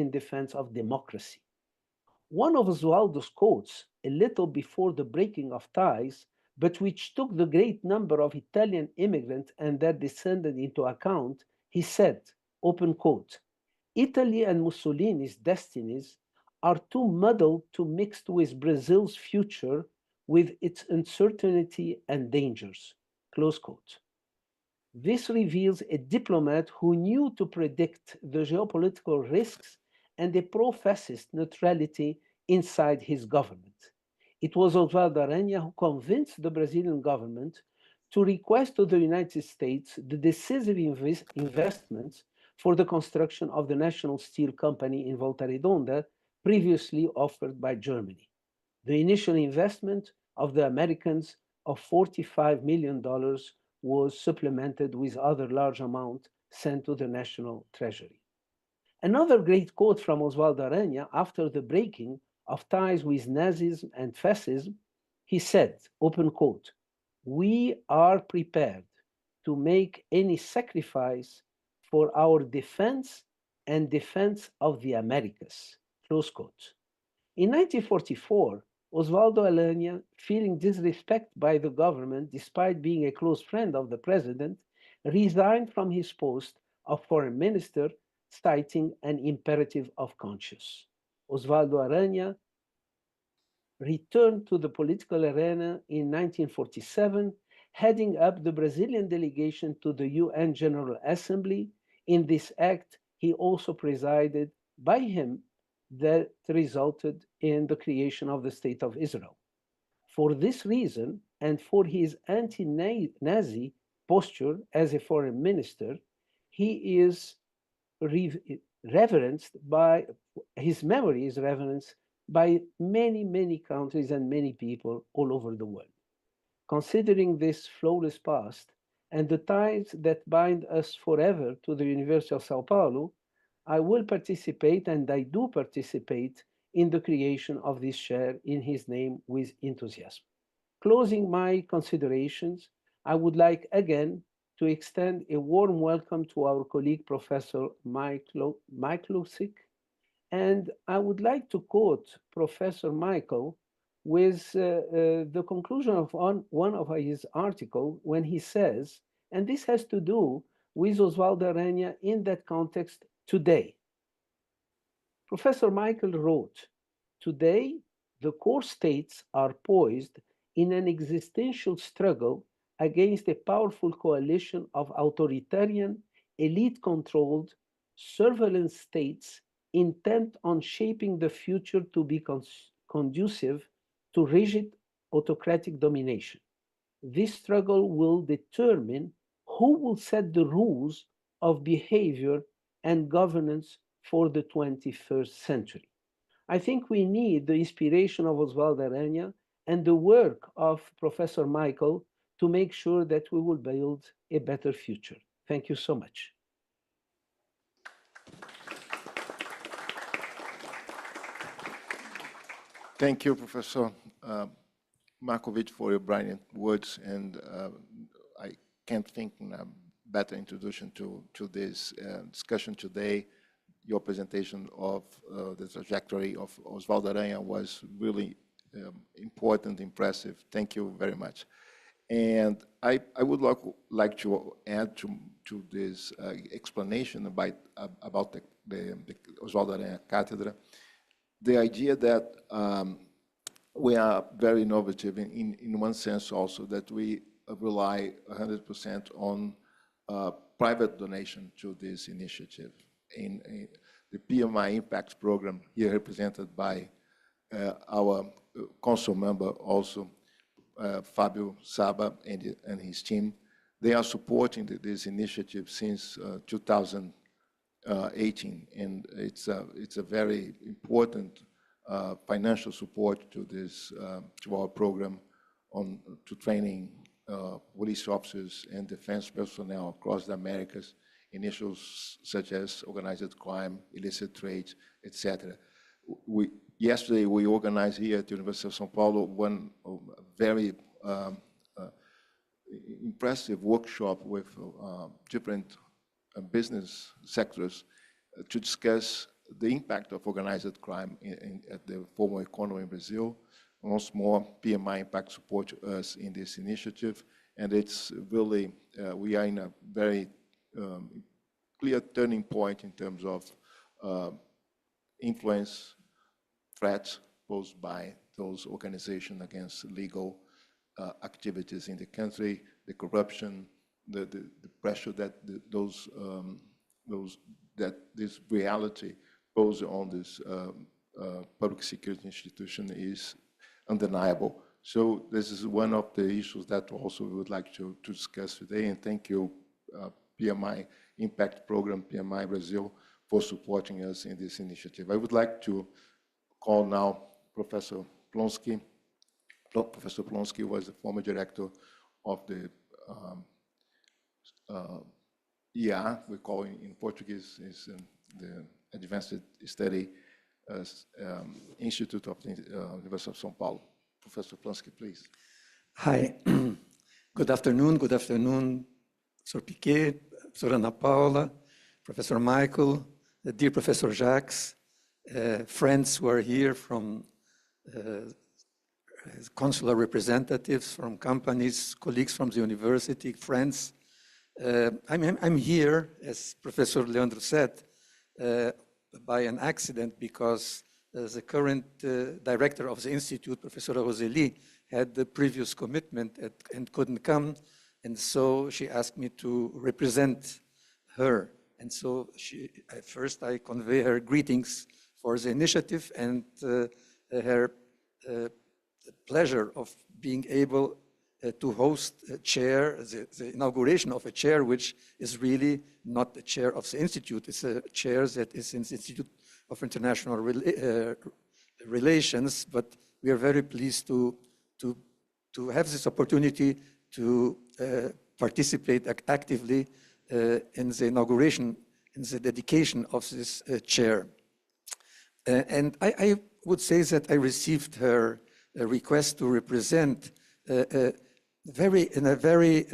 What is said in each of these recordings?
in defense of democracy. One of Oswaldo's quotes, a little before the breaking of ties, but which took the great number of Italian immigrants and their descendants into account, he said, open quote, Italy and Mussolini's destinies are too muddled to mix with Brazil's future with its uncertainty and dangers, close quote. This reveals a diplomat who knew to predict the geopolitical risks and a pro-fascist neutrality inside his government. It was Oswaldo Aranha who convinced the Brazilian government to request to the United States the decisive investments for the construction of the National Steel Company in Volta Redonda, previously offered by Germany. The initial investment of the Americans of $45 million was supplemented with other large amounts sent to the national treasury. Another great quote from Oswaldo Aranha after the breaking of ties with Nazism and fascism, he said, open quote, we are prepared to make any sacrifice for our defense and defense of the Americas, close quote. In 1944, Oswaldo Aranha, feeling disrespected by the government despite being a close friend of the president, resigned from his post of foreign minister, citing an imperative of conscience. Oswaldo Aranha returned to the political arena in 1947, heading up the Brazilian delegation to the UN General Assembly. In this act, he also presided by him that resulted in the creation of the State of Israel. For this reason, and for his anti-Nazi posture as a foreign minister, he is reverenced by, his memory is reverenced by many, many countries and many people all over the world. Considering this flawless past and the ties that bind us forever to the University of Sao Paulo, I will participate, and I do participate, in the creation of this chair in his name with enthusiasm. Closing my considerations, I would like again to extend a warm welcome to our colleague, Professor Mike Lusik, and I would like to quote Professor Michael with the conclusion of one of his articles when he says, and this has to do with Oswaldo Aranha in that context today. Professor Michael wrote, today, the core states are poised in an existential struggle against a powerful coalition of authoritarian, elite-controlled, surveillance states intent on shaping the future to be conducive to rigid autocratic domination. This struggle will determine who will set the rules of behavior and governance for the 21st century. I think we need the inspiration of Oswaldo Aranha and the work of Professor Michael to make sure that we will build a better future. Thank you so much. Thank you, Professor Markovic, for your brilliant words, and I can't think of a better introduction to this discussion today. Your presentation of the trajectory of Oswaldo Aranha was really important, impressive. Thank you very much. And I would like to add to this explanation about the Oswaldo Aranha Cátedra, the idea that we are very innovative in one sense also, that we rely 100% on private donation to this initiative. In the PMI Impact Program, here represented by our council member also, Fabio Saba and his team, they are supporting this initiative since 2018, and it's a very important financial support to this to our program to training police officers and defense personnel across the Americas in issues such as organized crime, illicit trade, etc. Yesterday, we organized here at the University of São Paulo one very impressive workshop with different business sectors to discuss the impact of organized crime at the formal economy in Brazil. Once more, PMI Impact support us in this initiative, and it's really, we are in a very clear turning point in terms of influence, threats posed by those organizations against legal activities in the country, the corruption, the pressure that that this reality poses on this public security institution is undeniable. So this is one of the issues that also we would like to discuss today. And thank you, PMI Impact Program, PMI Brazil, for supporting us in this initiative. I would like to call now Professor Plonsky. Professor Plonsky was the former director of the ER, we call in Portuguese, is the Advanced Study Institute of the University of São Paulo. Professor Plonsky, please. Hi. Good afternoon, Professor Piquet, Professor Ana Paula, Professor Michael, dear Professor Jacques, friends who are here from consular representatives, from companies, colleagues from the university, friends. I'm here, as Professor Leandro said, by an accident because the current director of the institute, Professor Roseli, had the previous commitment and couldn't come. And so she asked me to represent her. And so first I convey her greetings for the initiative and her pleasure of being able to host a chair, the inauguration of a chair, which is really not the chair of the institute. It's a chair that is in the Institute of International Relations, but we are very pleased to have this opportunity to participate actively in the inauguration, in the dedication of this chair. And I would say that I received her request to represent in a very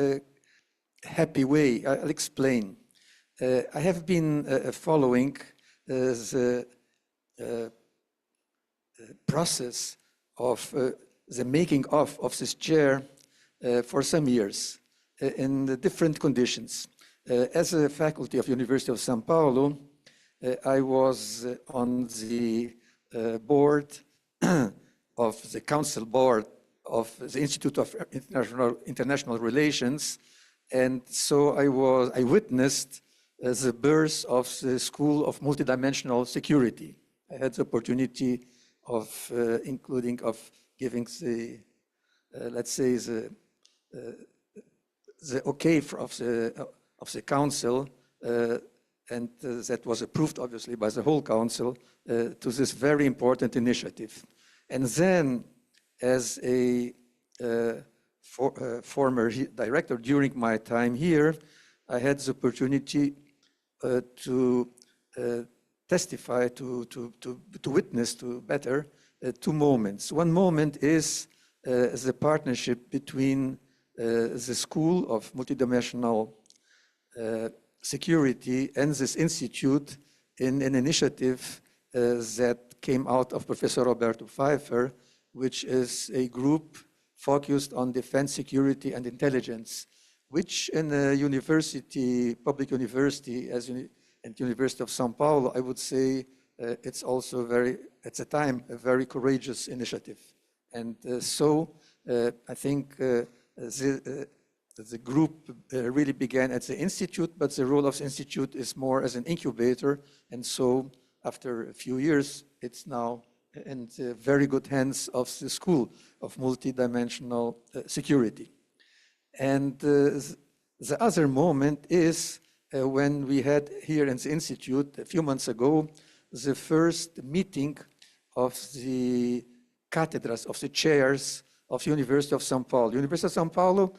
happy way. I'll explain. I have been following the process of the making of this chair for some years in the different conditions. As a faculty of University of São Paulo, I was on the board of the council board of the Institute of International Relations, and so I witnessed the birth of the School of Multidimensional Security. I had the opportunity of giving the let's say the okay of the council, and that was approved obviously by the whole council to this very important initiative. And then, as a former director during my time here, I had the opportunity to testify, to witness to better two moments. One moment is the partnership between the School of Multidimensional Security and this institute in an initiative that came out of Professor Roberto Pfeiffer, which is a group focused on defense, security, and intelligence, which in a university, public university, as at University of São Paulo, I would say it's also at the time, a very courageous initiative. And so I think the group really began at the institute, but the role of the institute is more as an incubator. And so after a few years, it's now in the very good hands of the School of Multidimensional Security. And the other moment is when we had here in the institute a few months ago, the first meeting of the Cátedras, of the chairs of University of São Paulo. University of São Paulo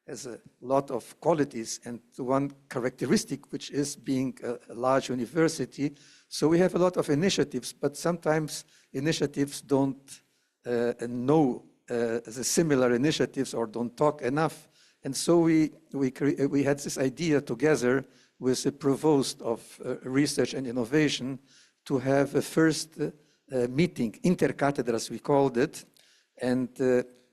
has a lot of qualities and one characteristic, which is being a large university. So we have a lot of initiatives, but sometimes initiatives don't know the similar initiatives or don't talk enough. And so we had this idea together with the provost of research and innovation to have a first meeting, inter cátedras we called it. And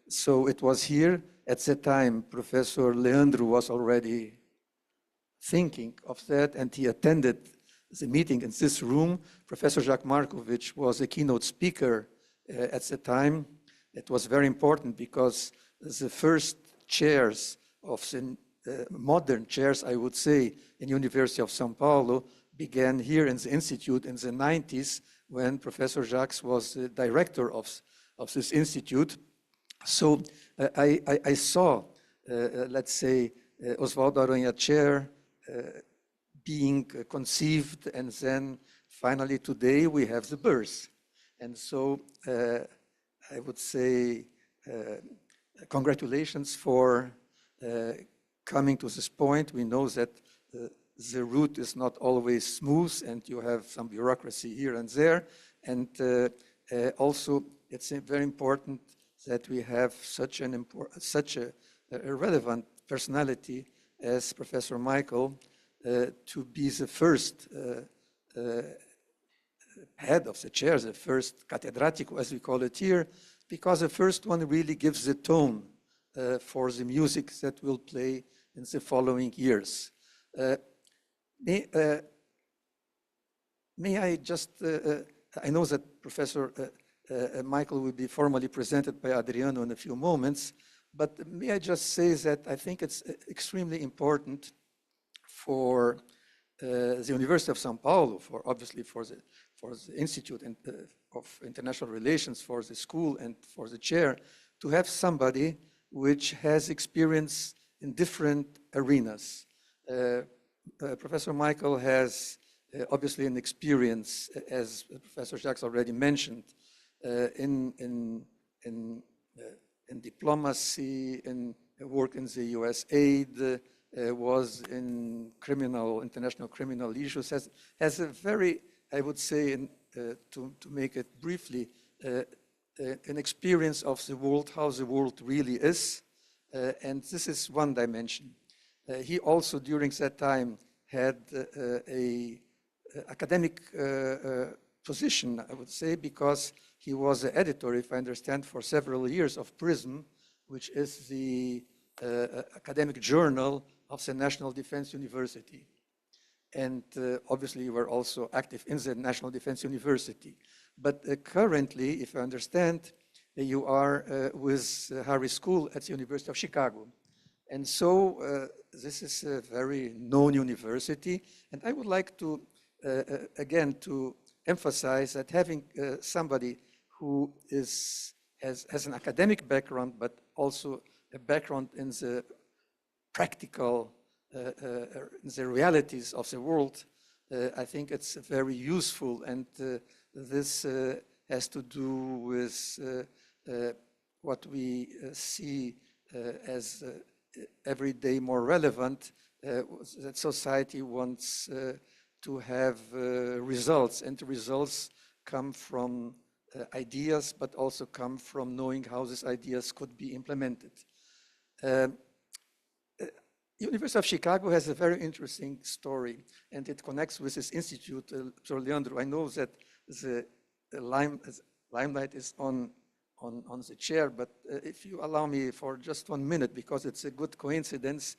so it was here. At that time, Professor Leandro was already thinking of that, and he attended the meeting in this room. Professor Jacques Markovich was a keynote speaker at the time. It was very important because the first chairs of the modern chairs, I would say, in University of São Paulo began here in the institute in the 90s when Professor Jacques was the director of this institute. So I saw, let's say, Oswaldo Aranha chair being conceived, and then finally today we have the birth. And so I would say congratulations for coming to this point. We know that the route is not always smooth, and you have some bureaucracy here and there. And also, it's very important that we have such a relevant personality as Professor Michael to be the first head of the chair, the first catedrático, as we call it here, because the first one really gives the tone for the music that will play in the following years. May I just, I know that Professor Michael will be formally presented by Adriano in a few moments, but may I just say that I think it's extremely important for the University of São Paulo, obviously for the Institute of International Relations, for the school and for the chair, to have somebody which has experience in different arenas. Professor Michael has obviously an experience, as Professor Jacques already mentioned, in diplomacy, in work in the US aid, was in international criminal issues, has a very, I would say, to make it briefly, an experience of the world, how the world really is, and this is one dimension. He also, during that time, had a academic position, I would say, because he was the editor, if I understand, for several years of PRISM, which is the academic journal of the National Defense University. And obviously, you were also active in the National Defense University. But currently, if I understand, you are with Harris School at the University of Chicago. And so this is a very known university. And I would like to, again, to emphasize that having somebody who has an academic background, but also a background in the practical, the realities of the world, I think it's very useful. And this has to do with what we see as every day more relevant, that society wants to have results, and the results come from ideas, but also come from knowing how these ideas could be implemented. University of Chicago has a very interesting story, and it connects with this institute. Sir Leandro, I know that the limelight is on the chair, but if you allow me for just 1 minute, because it's a good coincidence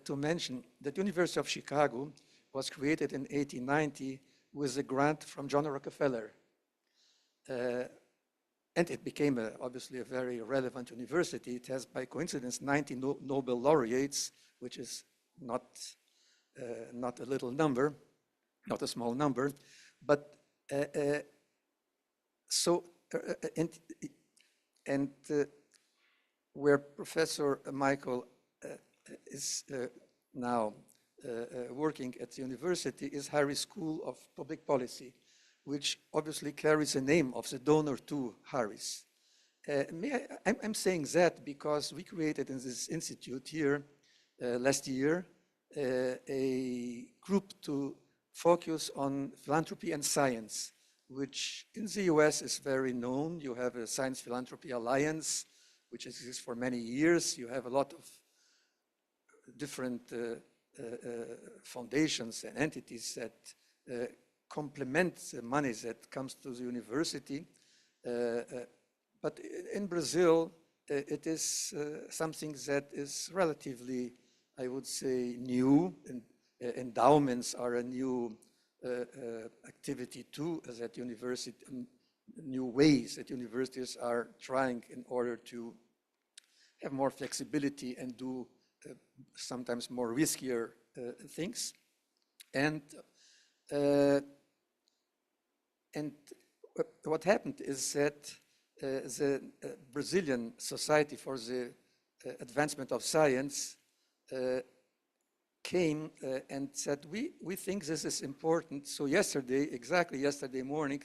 to mention that University of Chicago was created in 1890 with a grant from John Rockefeller. And it became obviously a very relevant university. It has, by coincidence, 90 Nobel laureates, which is not a little number, not a small number. But where Professor Michael is now working at the university is Harris School of Public Policy, which obviously carries the name of the donor to Harris. I'm saying that because we created in this institute here last year a group to focus on philanthropy and science, which in the US is very known. You have a Science Philanthropy Alliance, which exists for many years. You have a lot of different foundations and entities that complement the money that comes to the university. But in Brazil, it is something that is relatively, I would say, new. Endowments are a new activity too, that university, new ways that universities are trying in order to have more flexibility and do sometimes more riskier things. And what happened is that the Brazilian Society for the Advancement of Science came and said, we think this is important. So yesterday, exactly yesterday morning,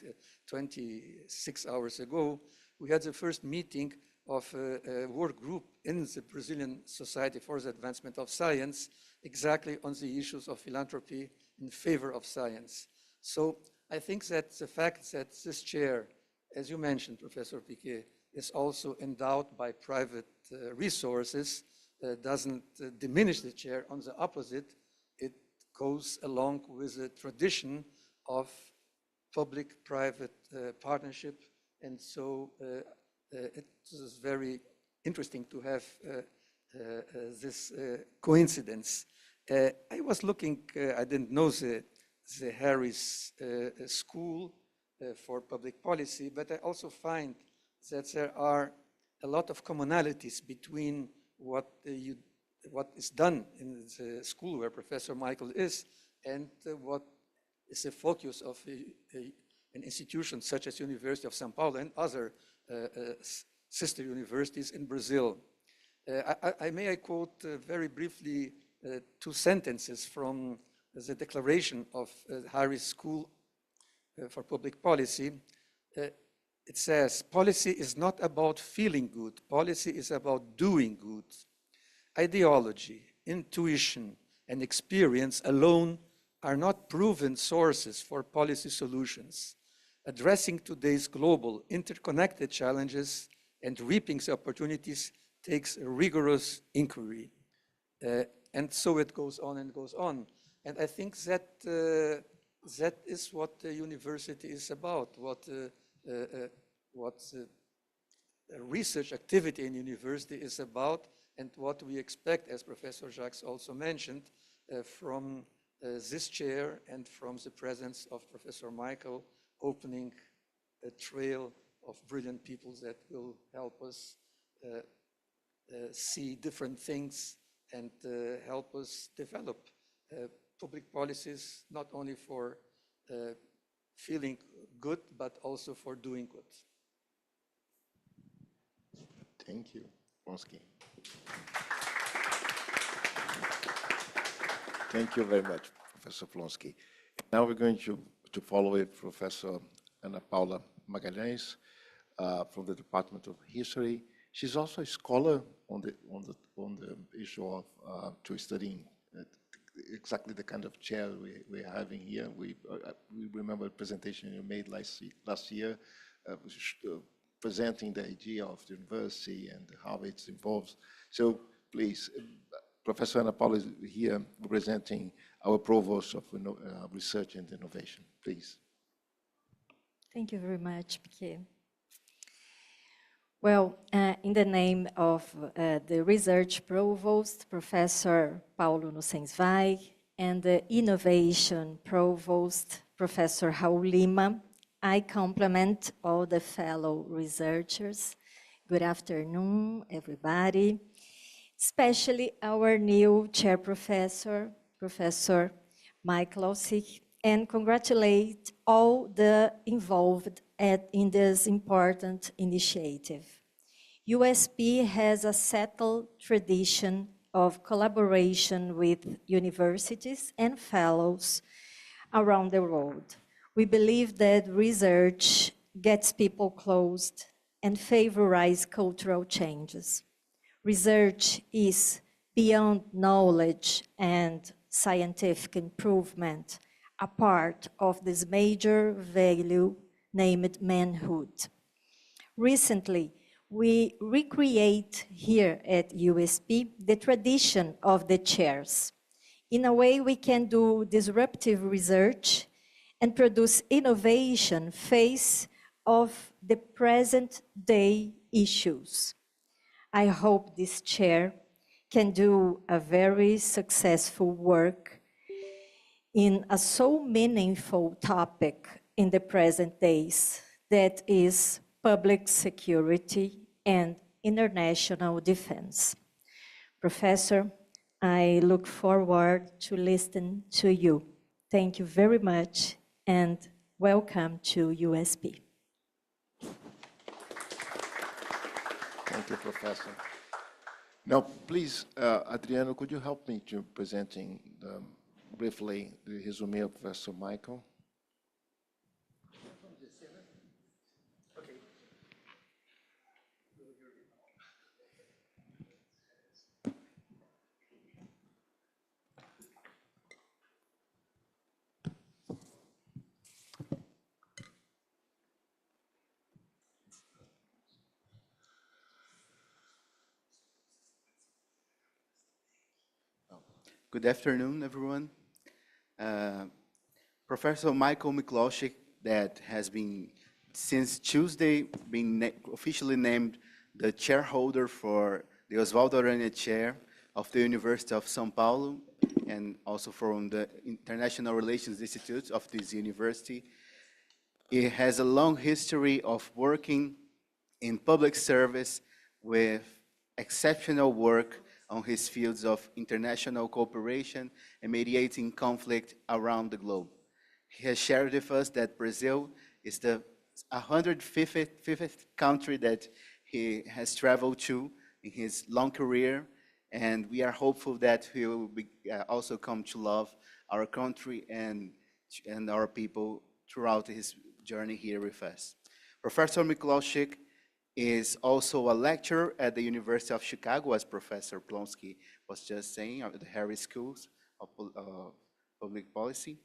26 hours ago, we had the first meeting of a work group in the Brazilian Society for the Advancement of Science, exactly on the issues of philanthropy in favor of science. So I think that the fact that this chair, as you mentioned, Professor Piquet, is also endowed by private resources doesn't diminish the chair. On the opposite, it goes along with the tradition of public-private partnership. And so it is very interesting to have this coincidence. I was looking, I didn't know the Harris School for Public Policy, but I also find that there are a lot of commonalities between what is done in the school where Professor Michael is and what is the focus of an institution such as University of São Paulo and other sister universities in Brazil. May I quote very briefly 2 sentences from the declaration of Harris School for Public Policy. It says, policy is not about feeling good. Policy is about doing good. Ideology, intuition, and experience alone are not proven sources for policy solutions. Addressing today's global interconnected challenges and reaping the opportunities takes a rigorous inquiry. And so it goes on and goes on. And I think that that is what the university is about, what research activity in university is about, and what we expect, as Professor Jacques also mentioned, from this chair and from the presence of Professor Michael, opening a trail of brilliant people that will help us see different things and help us develop public policies, not only for feeling good, but also for doing good. Thank you, Flonsky. Thank you very much, Professor Flonsky. Now we're going to follow with Professor Ana Paula Magalhães from the Department of History. She's also a scholar on the issue of studying exactly the kind of chair we're having here. We remember a presentation you made last year, presenting the idea of the university and how it involves. So please, Professor Ana Paula is here representing our Provost of Research and Innovation. Please. Thank you very much, Piquet. Well, in the name of the Research Provost, Professor Paulo Nussensweig, and the Innovation Provost, Professor Raul Lima, I compliment all the fellow researchers. Good afternoon, everybody, especially our new chair professor, Professor Michael Ossich, and congratulate all the involved in this important initiative. USP has a settled tradition of collaboration with universities and fellows around the world. We believe that research gets people close and favorizes cultural changes. Research is beyond knowledge and scientific improvement, a part of this major value named manhood. Recently, we recreate here at USP the tradition of the chairs. In a way, we can do disruptive research and produce innovation face of the present day issues. I hope this chair can do a very successful work in a so meaningful topic in the present days, that is public security and international defense. Professor, I look forward to listen to you. Thank you very much and welcome to USP. Thank you, Professor. Now, please, Adriano, could you help me to presenting briefly the resume of Professor Michael? Good afternoon, everyone. Professor Michael Miklošik, that has been, since Tuesday, been officially named the chairholder for the Oswaldo Aranha Chair of the University of São Paulo, and also from the International Relations Institute of this university. He has a long history of working in public service with exceptional work on his fields of international cooperation and mediating conflict around the globe. He has shared with us that Brazil is the 150th country that he has traveled to in his long career, and we are hopeful that he will also come to love our country and our people throughout his journey here with us. Professor Miklošik is also a lecturer at the University of Chicago, as Professor Plonsky was just saying, at the Harris Schools of Public Policy.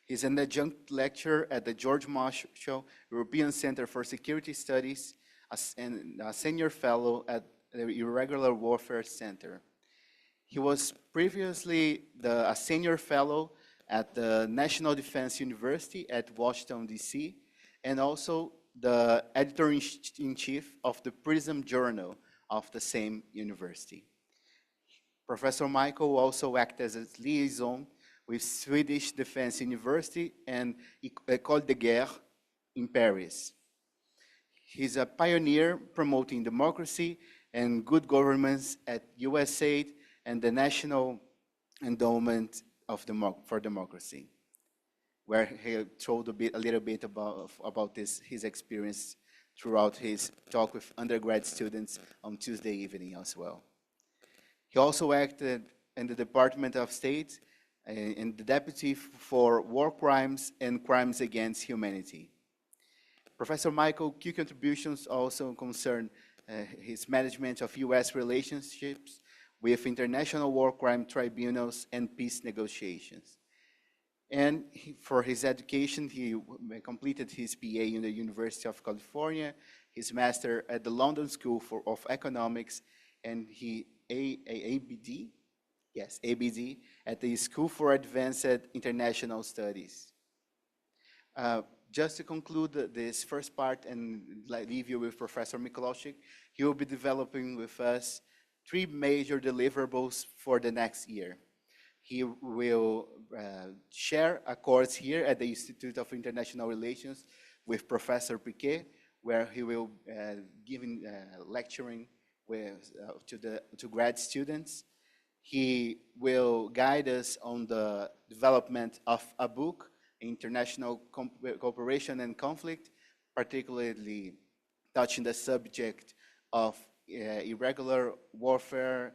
He's an adjunct lecturer at the George Marshall European Center for Security Studies and a senior fellow at the Irregular Warfare Center. He was previously a senior fellow at the National Defense University at Washington, D.C., and also the editor-in-chief of the PRISM Journal of the same university. Professor Michael also acted as a liaison with Swedish Defense University and École de Guerre in Paris. He's a pioneer promoting democracy and good governance at USAID and the National Endowment for Democracy, where he told a little bit about his experience throughout his talk with undergrad students on Tuesday evening as well. He also acted in the Department of State and the Deputy for War Crimes and Crimes Against Humanity. Professor Michael, key contributions also concern his management of U.S. relationships with international war crime tribunals and peace negotiations. And for his education, he completed his BA in the University of California, his master at the London School of Economics, and he ABD at the School for Advanced International Studies. Just to conclude this first part and leave you with Professor Miklošik, he will be developing with us 3 major deliverables for the next year. He will share a course here at the Institute of International Relations with Professor Piquet, where he will give lecturing to grad students. He will guide us on the development of a book, International Cooperation and Conflict, particularly touching the subject of irregular warfare,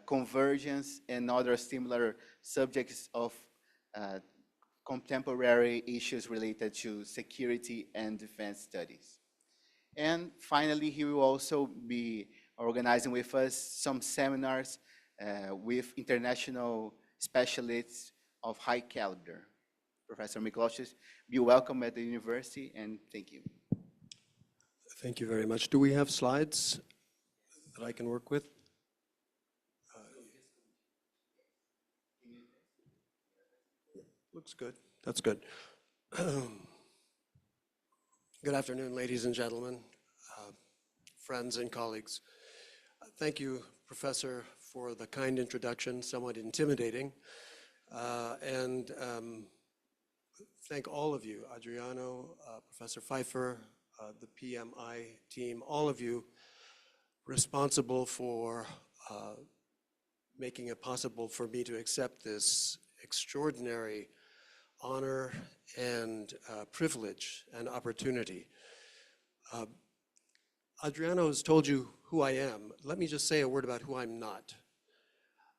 convergence, and other similar subjects of contemporary issues related to security and defense studies. And finally, he will also be organizing with us some seminars with international specialists of high caliber. Professor Miklošik, be welcome at the university, and thank you. Thank you very much. Do we have slides that I can work with? Looks good. That's good. Good afternoon, ladies and gentlemen, friends and colleagues. Thank you, Professor, for the kind introduction, somewhat intimidating. And thank all of you, Adriano, Professor Pfeiffer, the PMI team, all of you responsible for making it possible for me to accept this extraordinary honor and privilege and opportunity. Adriano has told you who I am. Let me just say a word about who I'm not.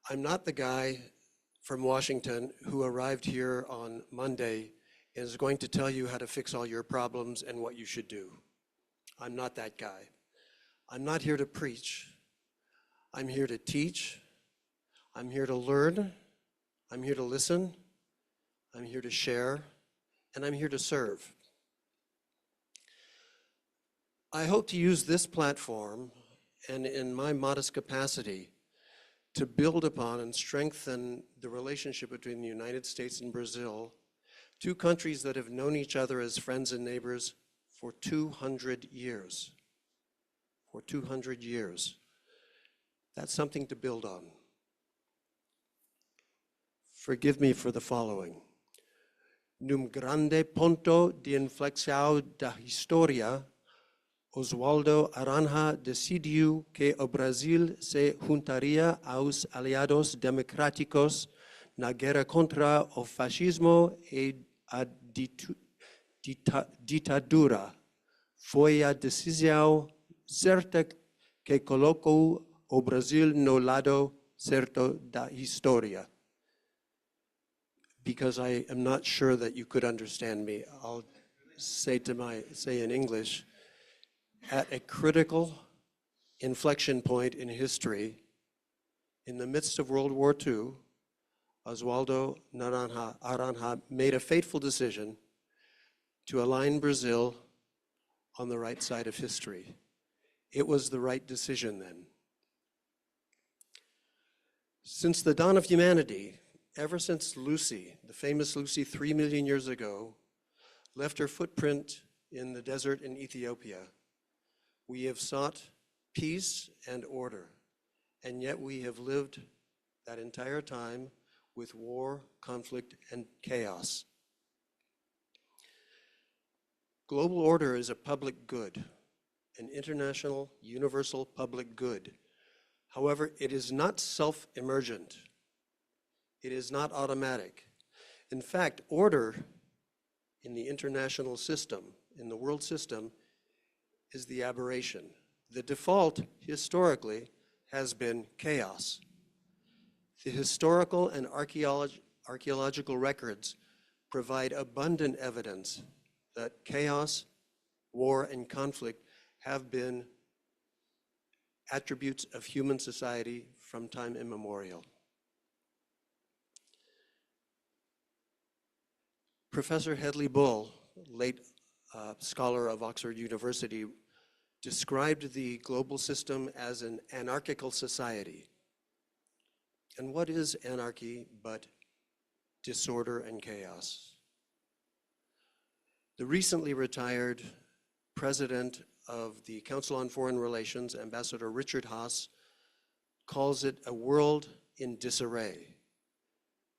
I'm not the guy from Washington who arrived here on Monday and is going to tell you how to fix all your problems and what you should do. I'm not that guy. I'm not here to preach. I'm here to teach. I'm here to learn. I'm here to listen. I'm here to share. And I'm here to serve. I hope to use this platform and in my modest capacity to build upon and strengthen the relationship between the United States and Brazil, two countries that have known each other as friends and neighbors for 200 years. For 200 years. That's something to build on. Forgive me for the following. Num grande ponto de inflexão da história, Oswaldo Aranha decidiu que o Brasil se juntaria aos aliados democráticos na guerra contra o fascismo e a ditadura. Foi a decisão certa que colocou o Brasil no lado certo da história. Because I am not sure that you could understand me, I'll say in English, at a critical inflection point in history, in the midst of World War II, Oswaldo Aranha made a fateful decision to align Brazil on the right side of history. It was the right decision then. Since the dawn of humanity, ever since Lucy, the famous Lucy 3 million years ago, left her footprint in the desert in Ethiopia, we have sought peace and order, and yet we have lived that entire time with war, conflict, and chaos. Global order is a public good, an international, universal public good. However, it is not self-emergent. It is not automatic. In fact, order in the international system, in the world system, is the aberration. The default, historically, has been chaos. The historical and archaeological records provide abundant evidence that chaos, war, and conflict have been attributes of human society from time immemorial. Professor Hedley Bull, late scholar of Oxford University, described the global system as an anarchical society. And what is anarchy but disorder and chaos? The recently retired president of the Council on Foreign Relations, Ambassador Richard Haass, calls it a world in disarray.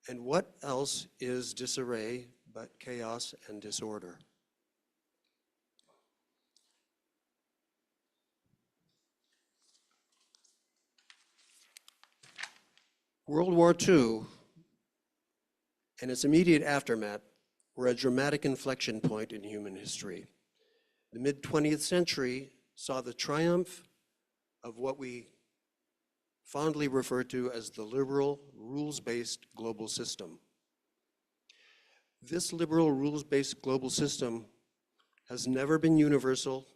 And what else is disarray but chaos and disorder? World War II and its immediate aftermath were a dramatic inflection point in human history. The mid-20th century saw the triumph of what we fondly refer to as the liberal, rules-based global system. This liberal, rules-based global system has never been universal,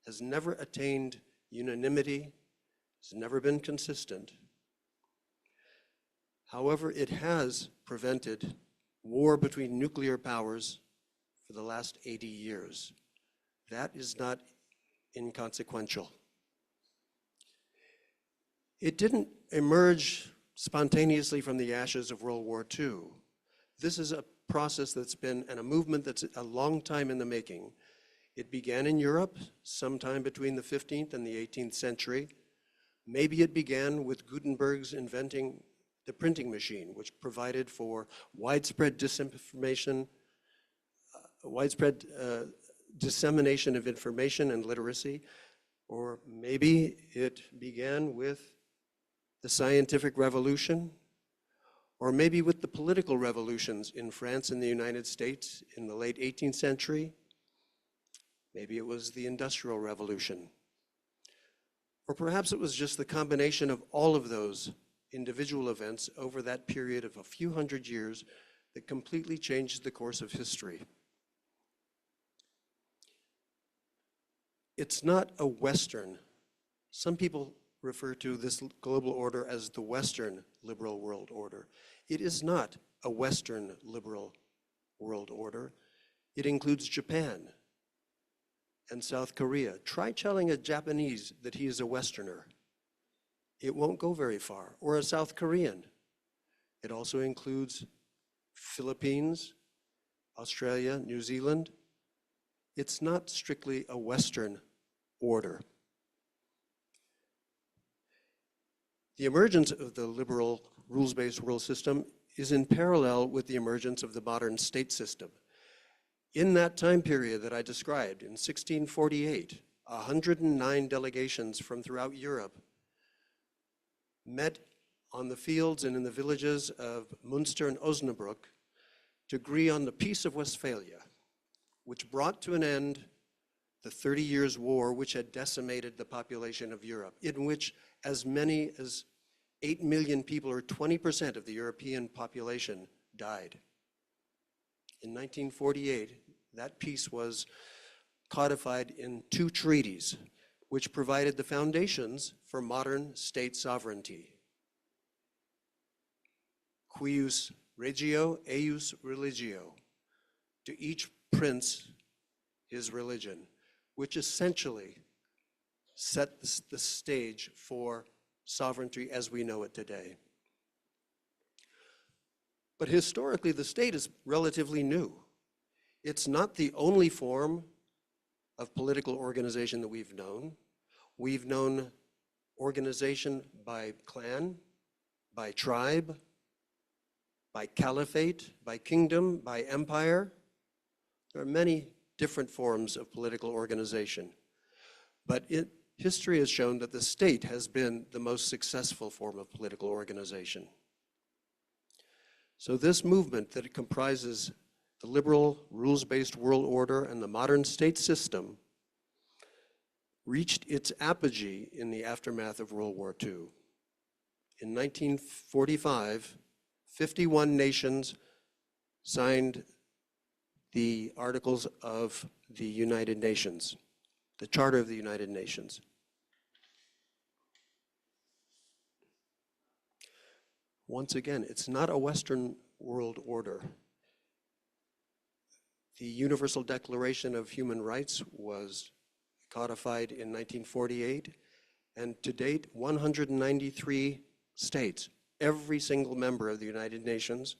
has never attained unanimity, has never been consistent. However, it has prevented war between nuclear powers for the last 80 years. That is not inconsequential. It didn't emerge spontaneously from the ashes of World War II. This is a process that's been, and a movement that's a long time in the making. It began in Europe sometime between the 15th and the 18th century. Maybe it began with Gutenberg's inventing the printing machine, which provided for widespread disinformation, widespread dissemination of information and literacy. Or maybe it began with the scientific revolution, or maybe with the political revolutions in France and the United States in the late 18th century. Maybe it was the Industrial Revolution. Or perhaps it was just the combination of all of those individual events over that period of a few hundred years that completely changed the course of history. It's not a Western. Some people refer to this global order as the Western liberal world order. It is not a Western liberal world order. It includes Japan and South Korea. Try telling a Japanese that he is a Westerner. It won't go very far. Or a South Korean. It also includes Philippines, Australia, New Zealand. It's not strictly a Western order. The emergence of the liberal rules-based world system is in parallel with the emergence of the modern state system. In that time period that I described, in 1648, 109 delegations from throughout Europe met on the fields and in the villages of Münster and Osnabrück to agree on the Peace of Westphalia, which brought to an end the 30 Years' War, which had decimated the population of Europe, in which as many as 8 million people, or 20% of the European population, died. In 1948, that peace was codified in 2 treaties, which provided the foundations for modern state sovereignty. Cuius regio, eius religio, to each prince his religion, which essentially set the stage for sovereignty as we know it today. But historically, the state is relatively new. It's not the only form of political organization that we've known. We've known organization by clan, by tribe, by caliphate, by kingdom, by empire. There are many different forms of political organization. But history has shown that the state has been the most successful form of political organization. So this movement that comprises the liberal rules-based world order and the modern state system reached its apogee in the aftermath of World War II. In 1945, 51 nations signed the Articles of the United Nations, the Charter of the United Nations. Once again, it's not a Western world order. The Universal Declaration of Human Rights was codified in 1948, and to date, 193 states, every single member of the United Nations,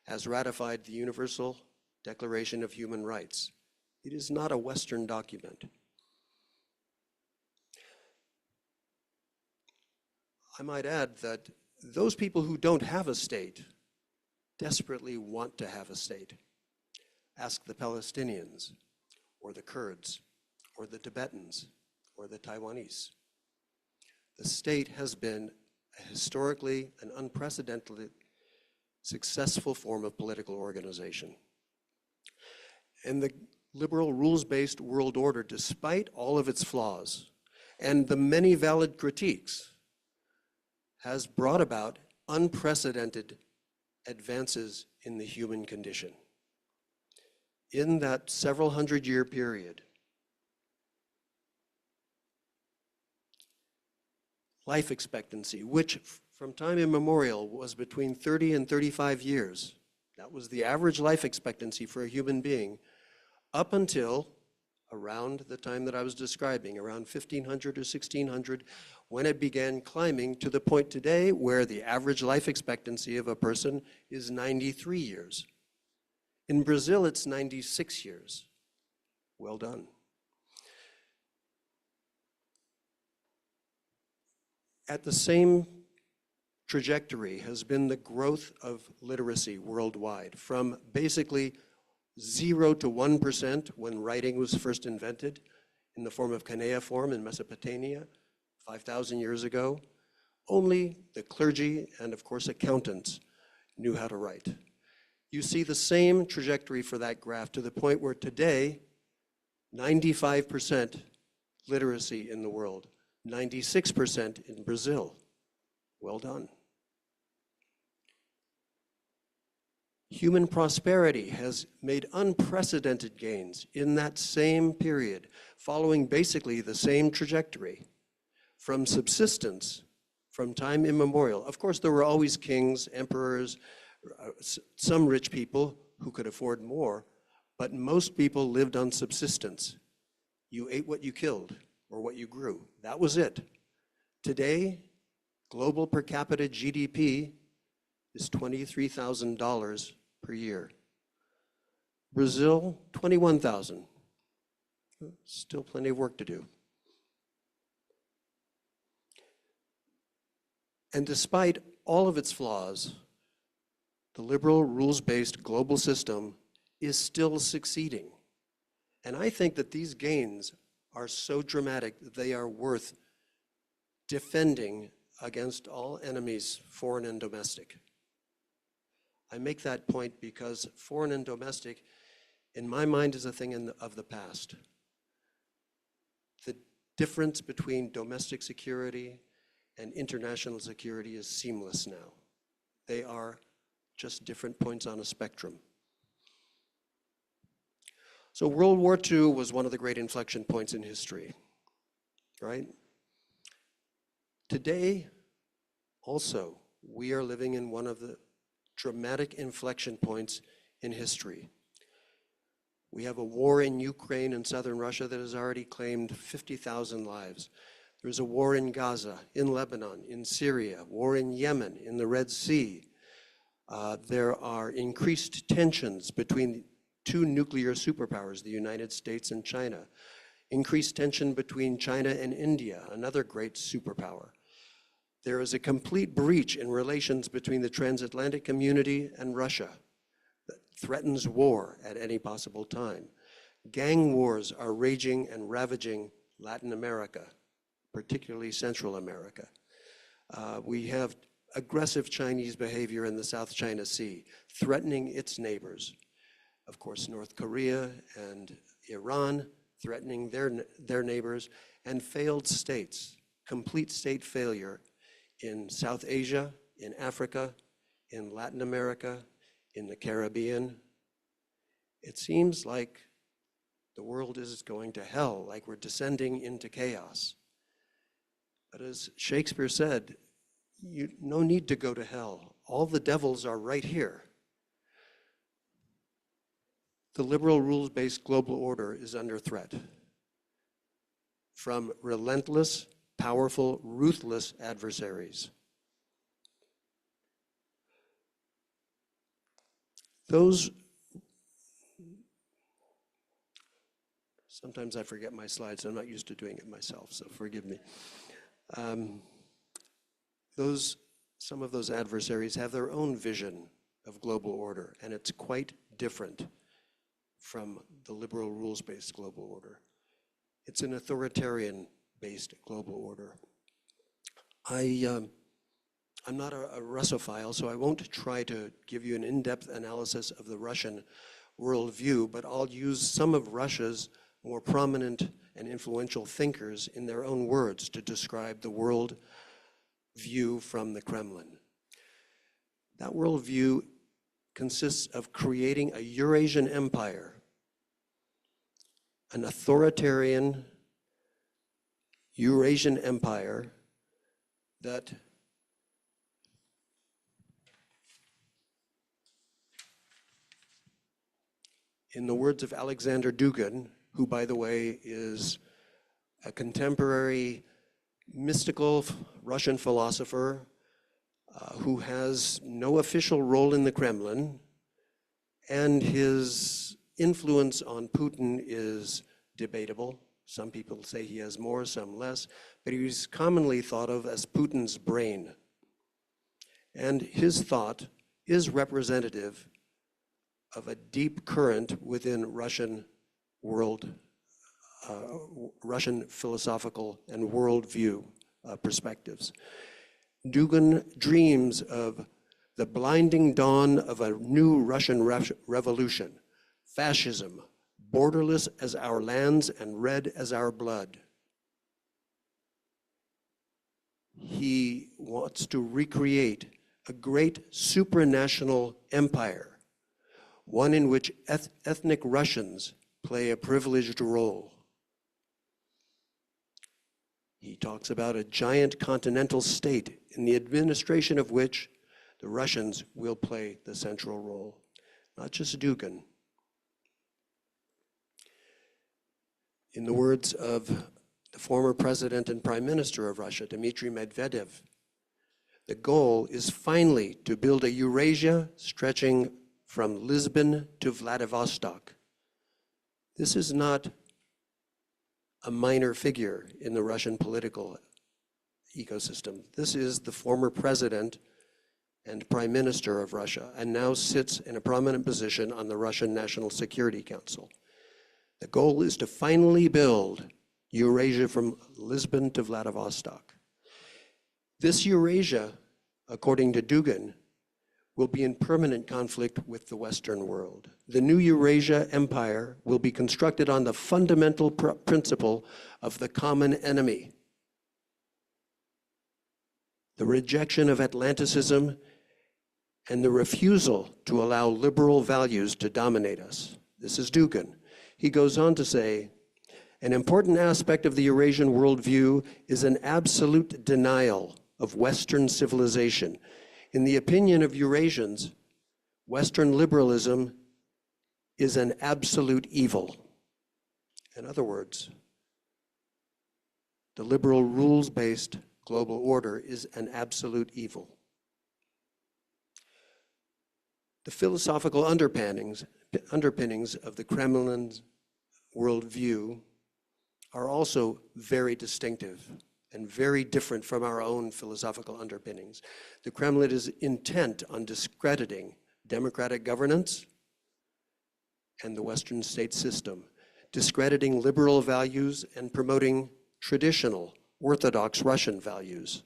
has ratified the Universal Declaration of Human Rights. It is not a Western document. I might add that those people who don't have a state desperately want to have a state. Ask the Palestinians, or the Kurds, or the Tibetans, or the Taiwanese. The state has been historically an unprecedented successful form of political organization. And the liberal rules-based world order, despite all of its flaws and the many valid critiques, has brought about unprecedented advances in the human condition. In that several hundred-year period, life expectancy, which from time immemorial was between 30 and 35 years, that was the average life expectancy for a human being, up until around the time that I was describing, around 1500 or 1600, when it began climbing to the point today where the average life expectancy of a person is 93 years. In Brazil, it's 96 years. Well done. At the same trajectory has been the growth of literacy worldwide, from basically 0 to 1% when writing was first invented in the form of cuneiform in Mesopotamia 5,000 years ago. Only the clergy and, of course, accountants knew how to write. You see the same trajectory for that graph to the point where today, 95% literacy in the world, 96% in Brazil. Well done. Human prosperity has made unprecedented gains in that same period, following basically the same trajectory from subsistence from time immemorial. Of course, there were always kings, emperors, some rich people who could afford more, but most people lived on subsistence. You ate what you killed or what you grew. That was it. Today, global per capita GDP is $23,000 per year. Brazil, 21,000. Still plenty of work to do. And despite all of its flaws, the liberal, rules-based global system is still succeeding. And I think that these gains are so dramatic that they are worth defending against all enemies, foreign and domestic. I make that point because foreign and domestic, in my mind, is a thing of the past. The difference between domestic security and international security is seamless now. They are just different points on a spectrum. So World War II was one of the great inflection points in history, right? Today, also, we are living in one of the dramatic inflection points in history. We have a war in Ukraine and southern Russia that has already claimed 50,000 lives. There's a war in Gaza, in Lebanon, in Syria, war in Yemen, in the Red Sea. There are increased tensions between two nuclear superpowers, the United States and China. Increased tension between China and India, another great superpower. There is a complete breach in relations between the transatlantic community and Russia that threatens war at any possible time. Gang wars are raging and ravaging Latin America, particularly Central America. We have aggressive Chinese behavior in the South China Sea, threatening its neighbors. Of course, North Korea and Iran threatening their neighbors, and failed states, complete state failure in South Asia, in Africa, in Latin America, in the Caribbean. It seems like the world is going to hell, like we're descending into chaos. But as Shakespeare said, no need to go to hell. All the devils are right here. The liberal rules-based global order is under threat from relentless, powerful, ruthless adversaries. Sometimes I forget my slides. I'm not used to doing it myself, so forgive me. Some of those adversaries have their own vision of global order, and it's quite different from the liberal rules-based global order. It's an authoritarian-based global order. I'm not a Russophile, so I won't try to give you an in-depth analysis of the Russian worldview, but I'll use some of Russia's more prominent and influential thinkers in their own words to describe the world view from the Kremlin. That worldview consists of creating a Eurasian empire, an authoritarian Eurasian empire that in the words of Alexander Dugin, who, by the way, is a contemporary mystical Russian philosopher who has no official role in the Kremlin and his influence on Putin is debatable. Some people say he has more, some less, but he's commonly thought of as Putin's brain. And his thought is representative of a deep current within Russian philosophical and worldview perspectives. Dugin dreams of the blinding dawn of a new Russian revolution, fascism, borderless as our lands and red as our blood. He wants to recreate a great supranational empire, one in which ethnic Russians play a privileged role. He talks about a giant continental state in the administration of which the Russians will play the central role, not just Dugin. In the words of the former president and prime minister of Russia, Dmitry Medvedev, the goal is finally to build a Eurasia stretching from Lisbon to Vladivostok. This is not a minor figure in the Russian political ecosystem. This is the former president and prime minister of Russia, and now sits in a prominent position on the Russian National Security Council. The goal is to finally build Eurasia from Lisbon to Vladivostok. This Eurasia, according to Dugin, will be in permanent conflict with the Western world. The new Eurasia empire will be constructed on the fundamental principle of the common enemy. The rejection of Atlanticism and the refusal to allow liberal values to dominate us. This is Dugin. He goes on to say, an important aspect of the Eurasian worldview is an absolute denial of Western civilization. In the opinion of Eurasians, Western liberalism is an absolute evil. In other words, the liberal rules-based global order is an absolute evil. The philosophical underpinnings of the Kremlin's worldview are also very distinctive and very different from our own philosophical underpinnings. The Kremlin is intent on discrediting democratic governance and the Western state system, discrediting liberal values and promoting traditional Orthodox Russian values.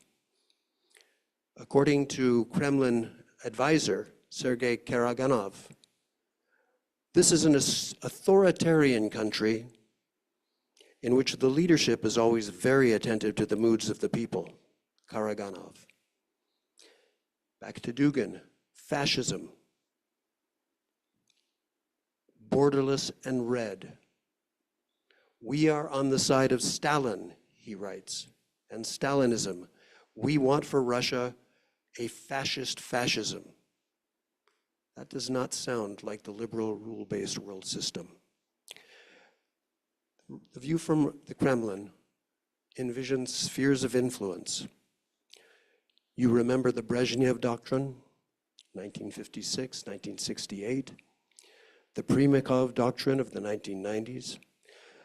According to Kremlin advisor Sergei Karaganov, this is an authoritarian country in which the leadership is always very attentive to the moods of the people, Karaganov. Back to Dugin, fascism, borderless and red. We are on the side of Stalin, he writes, and Stalinism. We want for Russia a fascist fascism. That does not sound like the liberal rule-based world system. The view from the Kremlin envisions spheres of influence. You remember the Brezhnev Doctrine, 1956, 1968, the Primakov Doctrine of the 1990s.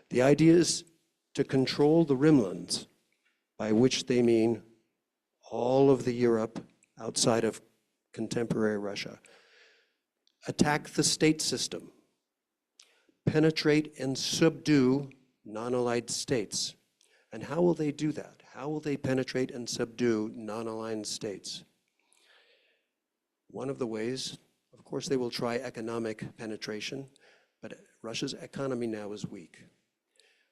The idea is to control the Rimlands, by which they mean all of the Europe outside of contemporary Russia. Attack the state system, penetrate and subdue non-allied states. And how will they do that? How will they penetrate and subdue non-aligned states? One of the ways, of course, they will try economic penetration, but Russia's economy now is weak.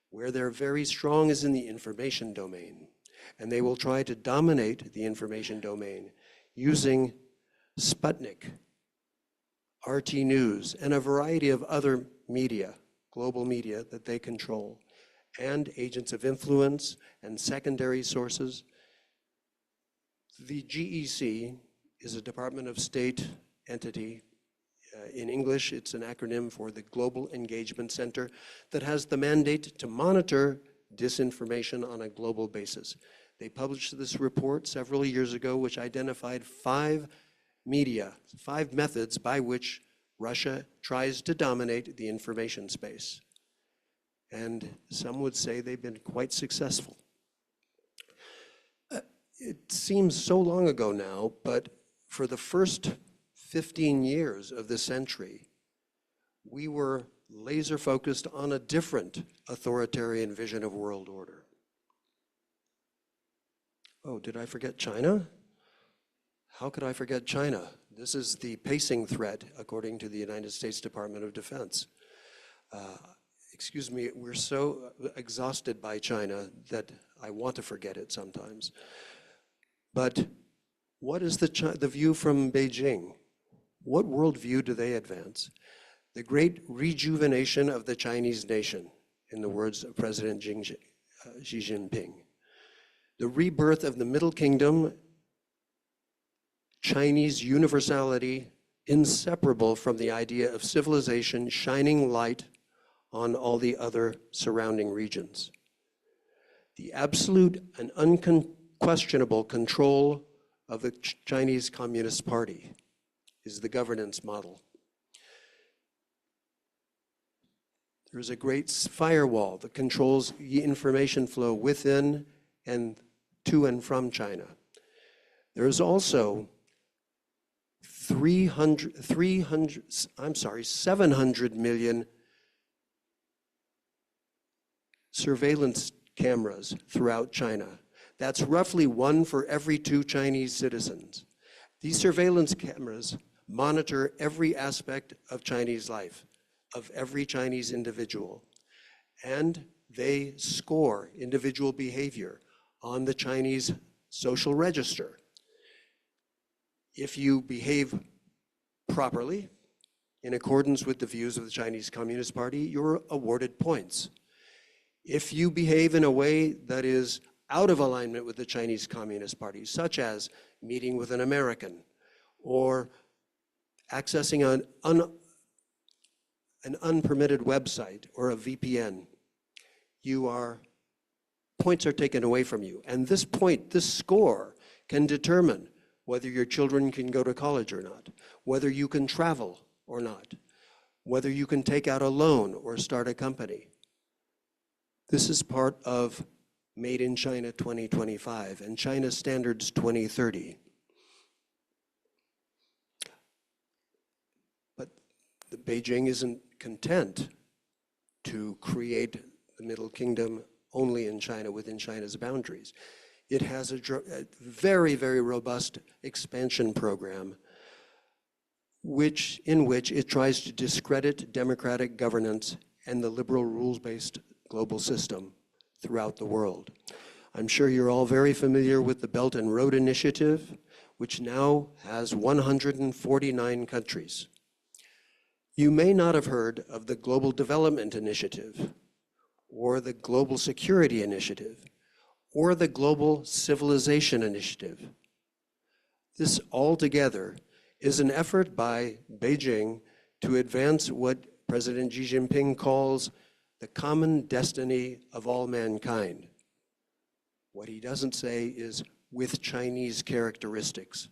Where they're very strong is in the information domain, and they will try to dominate the information domain using Sputnik, RT News, and a variety of other media, global media that they control, and agents of influence and secondary sources. The GEC is a Department of State entity. In English, it's an acronym for the Global Engagement Center that has the mandate to monitor disinformation on a global basis. They published this report several years ago, which identified five methods by which Russia tries to dominate the information space. And some would say they've been quite successful. It seems so long ago now, but for the first 15 years of the century, we were laser focused on a different authoritarian vision of world order. Oh, did I forget China? How could I forget China? This is the pacing threat, according to the United States Department of Defense. Excuse me, we're so exhausted by China that I want to forget it sometimes. But what is the view from Beijing? What worldview do they advance? The great rejuvenation of the Chinese nation, in the words of President Xi Jinping. The rebirth of the Middle Kingdom, Chinese universality, inseparable from the idea of civilization shining light on all the other surrounding regions. The absolute and unquestionable control of the Chinese Communist Party is the governance model. There's a great firewall that controls the information flow within and to and from China. There's also 700 million surveillance cameras throughout China. That's roughly 1 for every 2 Chinese citizens. These surveillance cameras monitor every aspect of Chinese life, of every Chinese individual, and they score individual behavior on the Chinese social register. If you behave properly, in accordance with the views of the Chinese Communist Party, you're awarded points. If you behave in a way that is out of alignment with the Chinese Communist Party, such as meeting with an American or accessing an unpermitted website or a VPN, points are taken away from you. And this score can determine whether your children can go to college or not, whether you can travel or not, whether you can take out a loan or start a company. This is part of Made in China 2025 and China Standards 2030. But Beijing isn't content to create the Middle Kingdom only in China, within China's boundaries. It has a very, very robust expansion program in which it tries to discredit democratic governance and the liberal rules-based global system throughout the world. I'm sure you're all very familiar with the Belt and Road Initiative, which now has 149 countries. You may not have heard of the Global Development Initiative, or the Global Security Initiative, or the Global Civilization Initiative. This altogether is an effort by Beijing to advance what President Xi Jinping calls the common destiny of all mankind. What he doesn't say is with Chinese characteristics.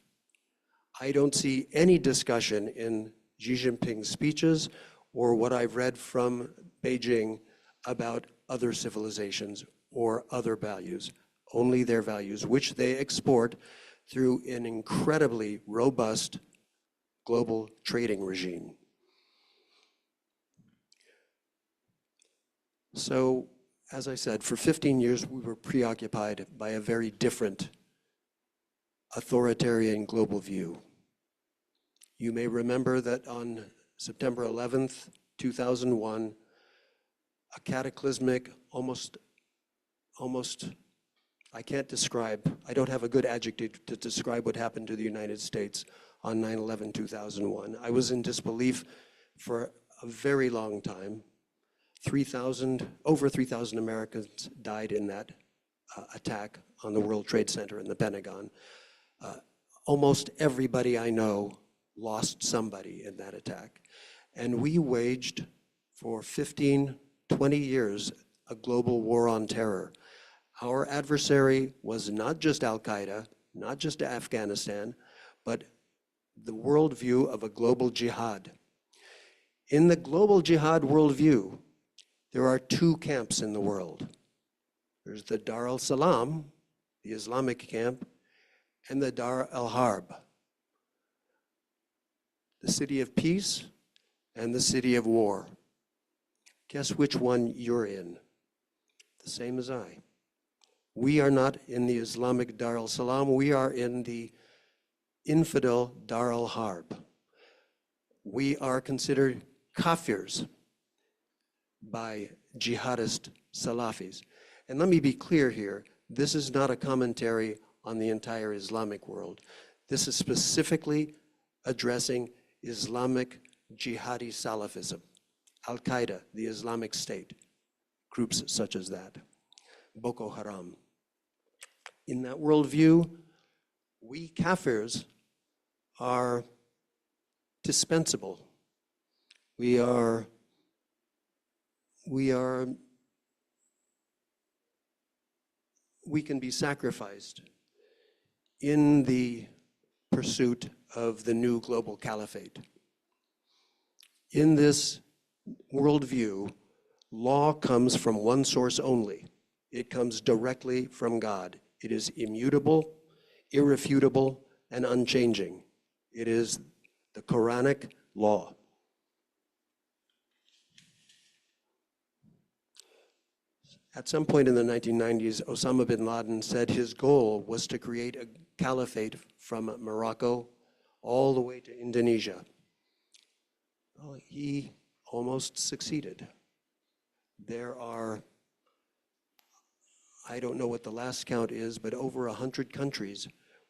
I don't see any discussion in Xi Jinping's speeches or what I've read from Beijing about other civilizations or other values, only their values, which they export through an incredibly robust global trading regime. So, as I said, for 15 years we were preoccupied by a very different authoritarian global view. You may remember that on September 11th, 2001, a cataclysmic, almost, I can't describe, I don't have a good adjective to describe what happened to the United States on 9/11/2001. I was in disbelief for a very long time. Over 3,000 Americans died in that attack on the World Trade Center and the Pentagon. Almost everybody I know lost somebody in that attack. And we waged for 15, 20 years a global war on terror. Our adversary was not just Al-Qaeda, not just Afghanistan, but the worldview of a global jihad. In the global jihad worldview, there are two camps in the world. There's the Dar al-Salam, the Islamic camp, and the Dar al-Harb, the city of peace and the city of war. Guess which one you're in? The same as I. We are not in the Islamic Dar al-Salam, we are in the infidel Dar al-Harb. We are considered kafirs by jihadist Salafis. And let me be clear here, this is not a commentary on the entire Islamic world. This is specifically addressing Islamic jihadi Salafism, Al-Qaeda, the Islamic State, groups such as that, Boko Haram. In that worldview, we kafirs are dispensable. We can be sacrificed in the pursuit of the new global caliphate. In this worldview, law comes from one source only. It comes directly from God. It is immutable, irrefutable, and unchanging. It is the Quranic law. At some point in the 1990s, Osama bin Laden said his goal was to create a caliphate from Morocco all the way to Indonesia. Well, he almost succeeded. There are, I don't know what the last count is, but over 100 countries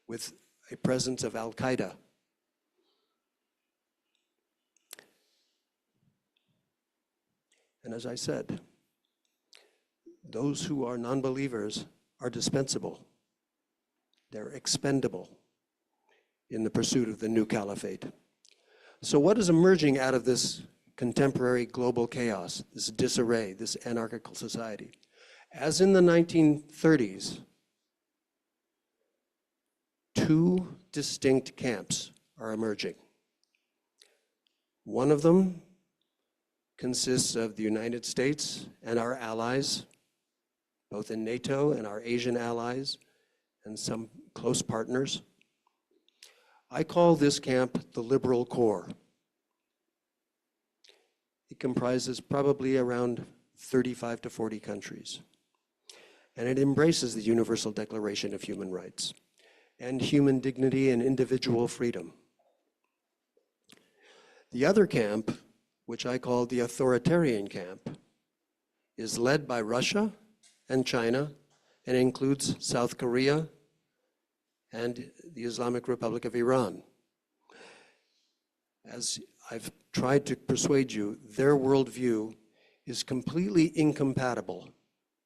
with a presence of Al-Qaeda. And as I said, those who are non-believers are dispensable. They're expendable in the pursuit of the new caliphate. So what is emerging out of this contemporary global chaos, this disarray, this anarchical society? As in the 1930s, two distinct camps are emerging. One of them consists of the United States and our allies, both in NATO and our Asian allies, and some close partners. I call this camp the liberal core. It comprises probably around 35 to 40 countries. And it embraces the Universal Declaration of Human Rights and human dignity and individual freedom. The other camp, which I call the authoritarian camp, is led by Russia and China, and includes South Korea and the Islamic Republic of Iran. As I've tried to persuade you, their worldview is completely incompatible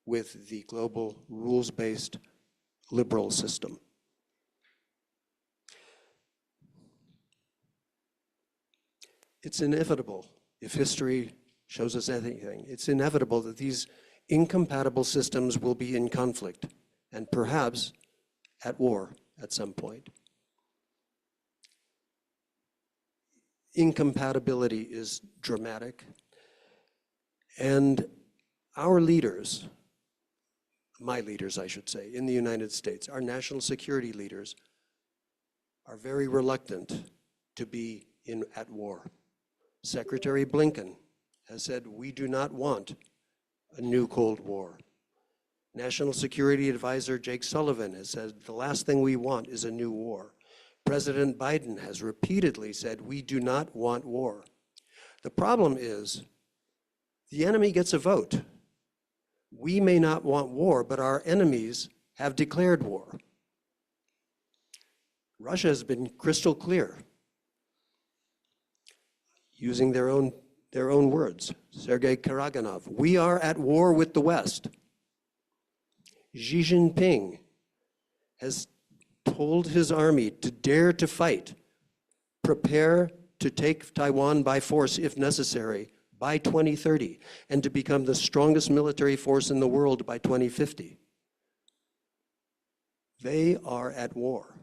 with the global rules-based liberal system. It's inevitable, if history shows us anything, it's inevitable that these incompatible systems will be in conflict and perhaps at war at some point. Incompatibility is dramatic, and our leaders, my leaders I should say, in the United States, our national security leaders are very reluctant to be at war. Secretary Blinken has said, we do not want a new Cold War. National Security Advisor Jake Sullivan has said, the last thing we want is a new war. President Biden has repeatedly said, we do not want war. The problem is, the enemy gets a vote. We may not want war, but our enemies have declared war. Russia has been crystal clear, using their own words. Sergei Karaganov, we are at war with the West. Xi Jinping has told his army to dare to fight, prepare to take Taiwan by force if necessary by 2030, and to become the strongest military force in the world by 2050. They are at war.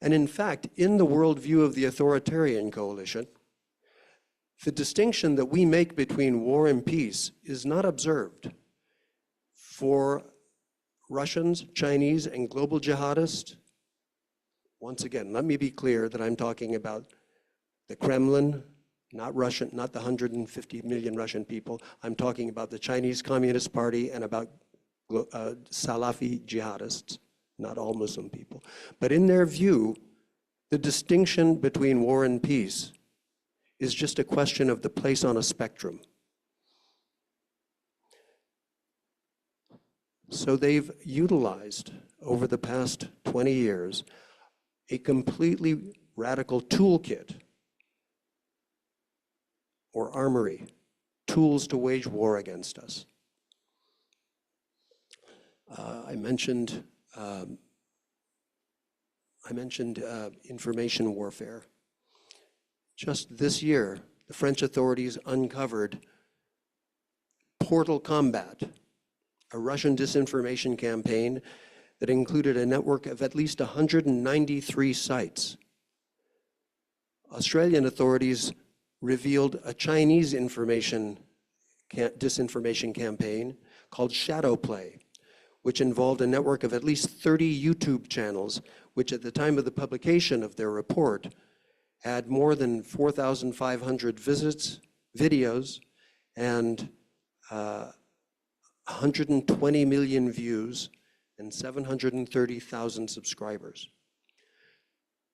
And in fact, in the worldview of the authoritarian coalition, The distinction that we make between war and peace is not observed for Russians, Chinese, and global jihadists. Once again, let me be clear that I'm talking about the Kremlin, not Russian, not the 150 million Russian people. I'm talking about the Chinese Communist Party and about Salafi jihadists, not all Muslim people. But in their view, the distinction between war and peace is just a question of the place on a spectrum. So they've utilized, over the past 20 years, a completely radical toolkit or armory, tools to wage war against us. I mentioned information warfare. Just this year, the French authorities uncovered Portal Combat, a Russian disinformation campaign that included a network of at least 193 sites. Australian authorities revealed a Chinese disinformation campaign called Shadow Play, which involved a network of at least 30 YouTube channels, which at the time of the publication of their report had more than 4,500 visits, videos, and 120 million views and 730,000 subscribers.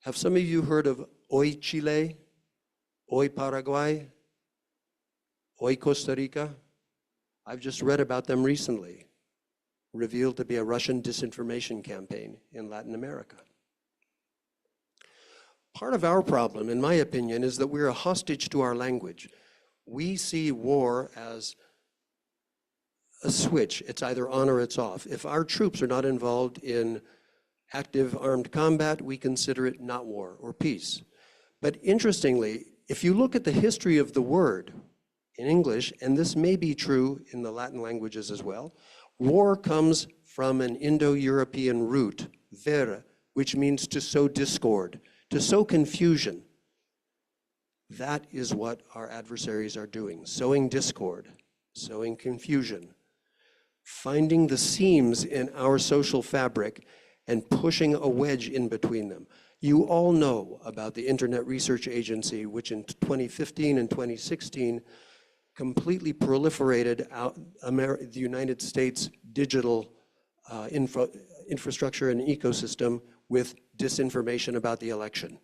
Have some of you heard of Hoy Chile, Hoy Paraguay, Hoy Costa Rica? I've just read about them recently, revealed to be a Russian disinformation campaign in Latin America. Part of our problem, in my opinion, is that we're a hostage to our language. We see war as a switch. It's either on or it's off. If our troops are not involved in active armed combat, we consider it not war or peace. But interestingly, if you look at the history of the word in English, and this may be true in the Latin languages as well, war comes from an Indo-European root, ver, which means to sow discord, to sow confusion. That is what our adversaries are doing, sowing discord, sowing confusion, finding the seams in our social fabric and pushing a wedge in between them. You all know about the Internet Research Agency, which in 2015 and 2016 completely proliferated the United States digital infrastructure and ecosystem with disinformation about the election,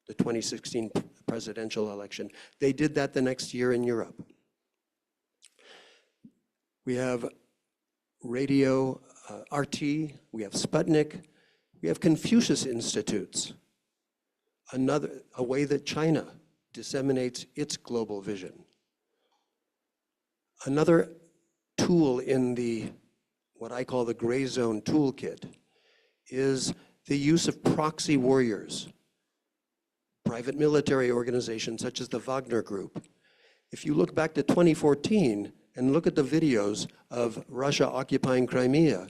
the 2016 presidential election. They did that the next year in Europe. We have radio, RT, we have Sputnik, we have Confucius Institutes, a way that China disseminates its global vision. Another tool in what I call the gray zone toolkit is the use of proxy warriors, private military organizations such as the Wagner Group. If you look back to 2014 and look at the videos of Russia occupying Crimea,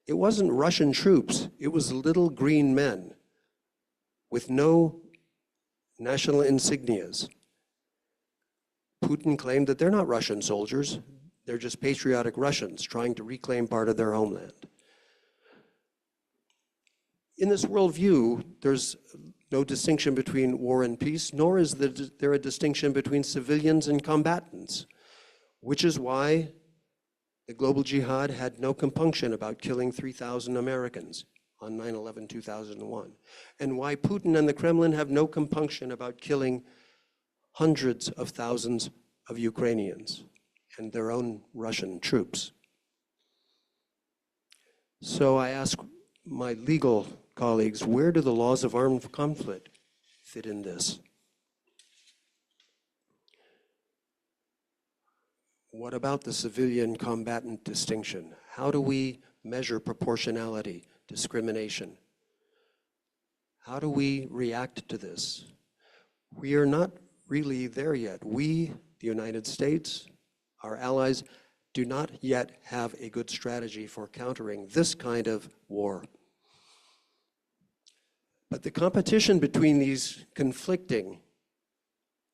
it wasn't Russian troops, it was little green men with no national insignias. Putin claimed that they're not Russian soldiers, they're just patriotic Russians trying to reclaim part of their homeland. In this worldview, there's no distinction between war and peace, nor is there a distinction between civilians and combatants, which is why the global jihad had no compunction about killing 3,000 Americans on 9/11/2001, and why Putin and the Kremlin have no compunction about killing hundreds of thousands of Ukrainians and their own Russian troops. So I ask my legal colleagues, where do the laws of armed conflict fit in this? What about the civilian combatant distinction? How do we measure proportionality, discrimination? How do we react to this? We are not really there yet. We, the United States, our allies, do not yet have a good strategy for countering this kind of war. But the competition between these conflicting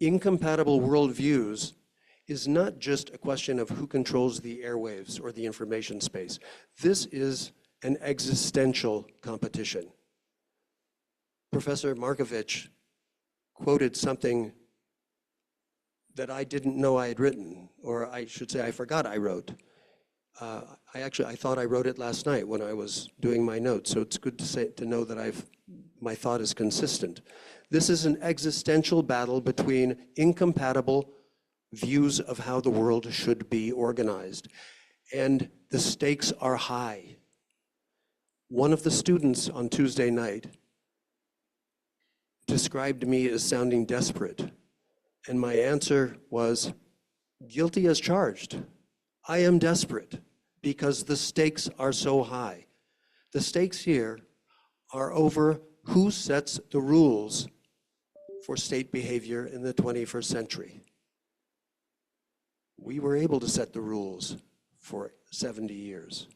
incompatible worldviews is not just a question of who controls the airwaves or the information space. This is an existential competition. Professor Markovich quoted something that I didn't know I had written, or I should say I forgot I wrote. I thought I wrote it last night when I was doing my notes, so it's good to know that my thought is consistent. This is an existential battle between incompatible views of how the world should be organized, and the stakes are high. One of the students on Tuesday night described me as sounding desperate, and my answer was, guilty as charged. I am desperate because the stakes are so high. The stakes here are over who sets the rules for state behavior in the 21st century. We were able to set the rules for 70 years,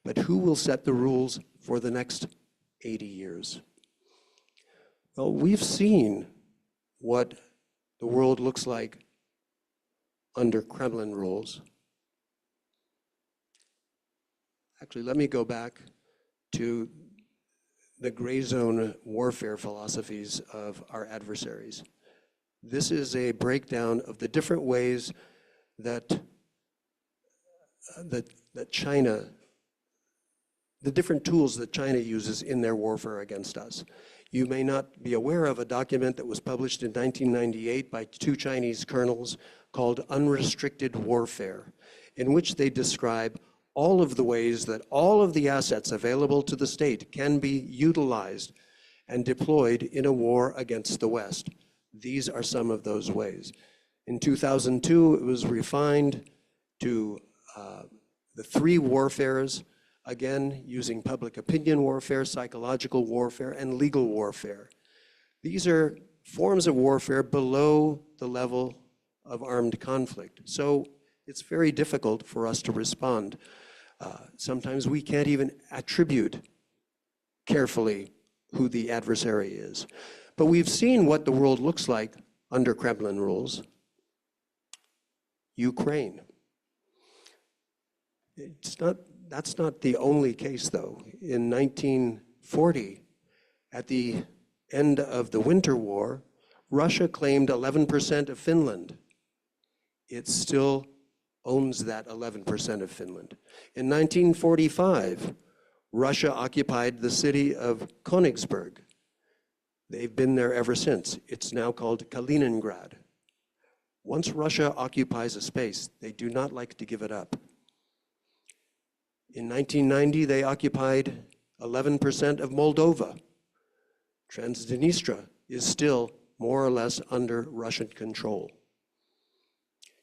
but who will set the rules for the next 80 years? Well, we've seen what the world looks like under Kremlin rules. Actually, let me go back to the gray zone warfare philosophies of our adversaries. This is a breakdown of the different ways that China, the different tools that China uses in their warfare against us. You may not be aware of a document that was published in 1998 by two Chinese colonels called Unrestricted Warfare, in which they describe all of the ways that all of the assets available to the state can be utilized and deployed in a war against the West. These are some of those ways. In 2002, it was refined to the three warfares, again, using public opinion warfare, psychological warfare, and legal warfare. These are forms of warfare below the level of armed conflict. So it's very difficult for us to respond. Sometimes we can't even attribute carefully who the adversary is. But we've seen what the world looks like under Kremlin rules. Ukraine. That's not the only case, though. In 1940, at the end of the Winter War, Russia claimed 11% of Finland. It still owns that 11% of Finland. In 1945, Russia occupied the city of Königsberg. They've been there ever since. It's now called Kaliningrad. Once Russia occupies a space, they do not like to give it up. In 1990, they occupied 11% of Moldova. Transnistria is still more or less under Russian control.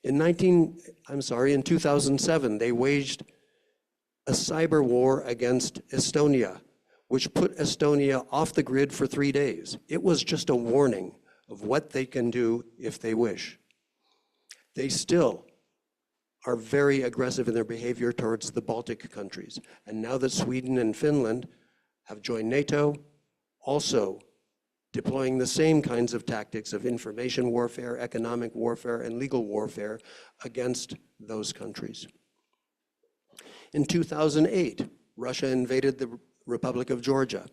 In 2007, they waged a cyber war against Estonia, which put Estonia off the grid for 3 days. It was just a warning of what they can do if they wish. They still are very aggressive in their behavior towards the Baltic countries. And now that Sweden and Finland have joined NATO, also deploying the same kinds of tactics of information warfare, economic warfare, and legal warfare against those countries. In 2008, Russia invaded the Republic of Georgia.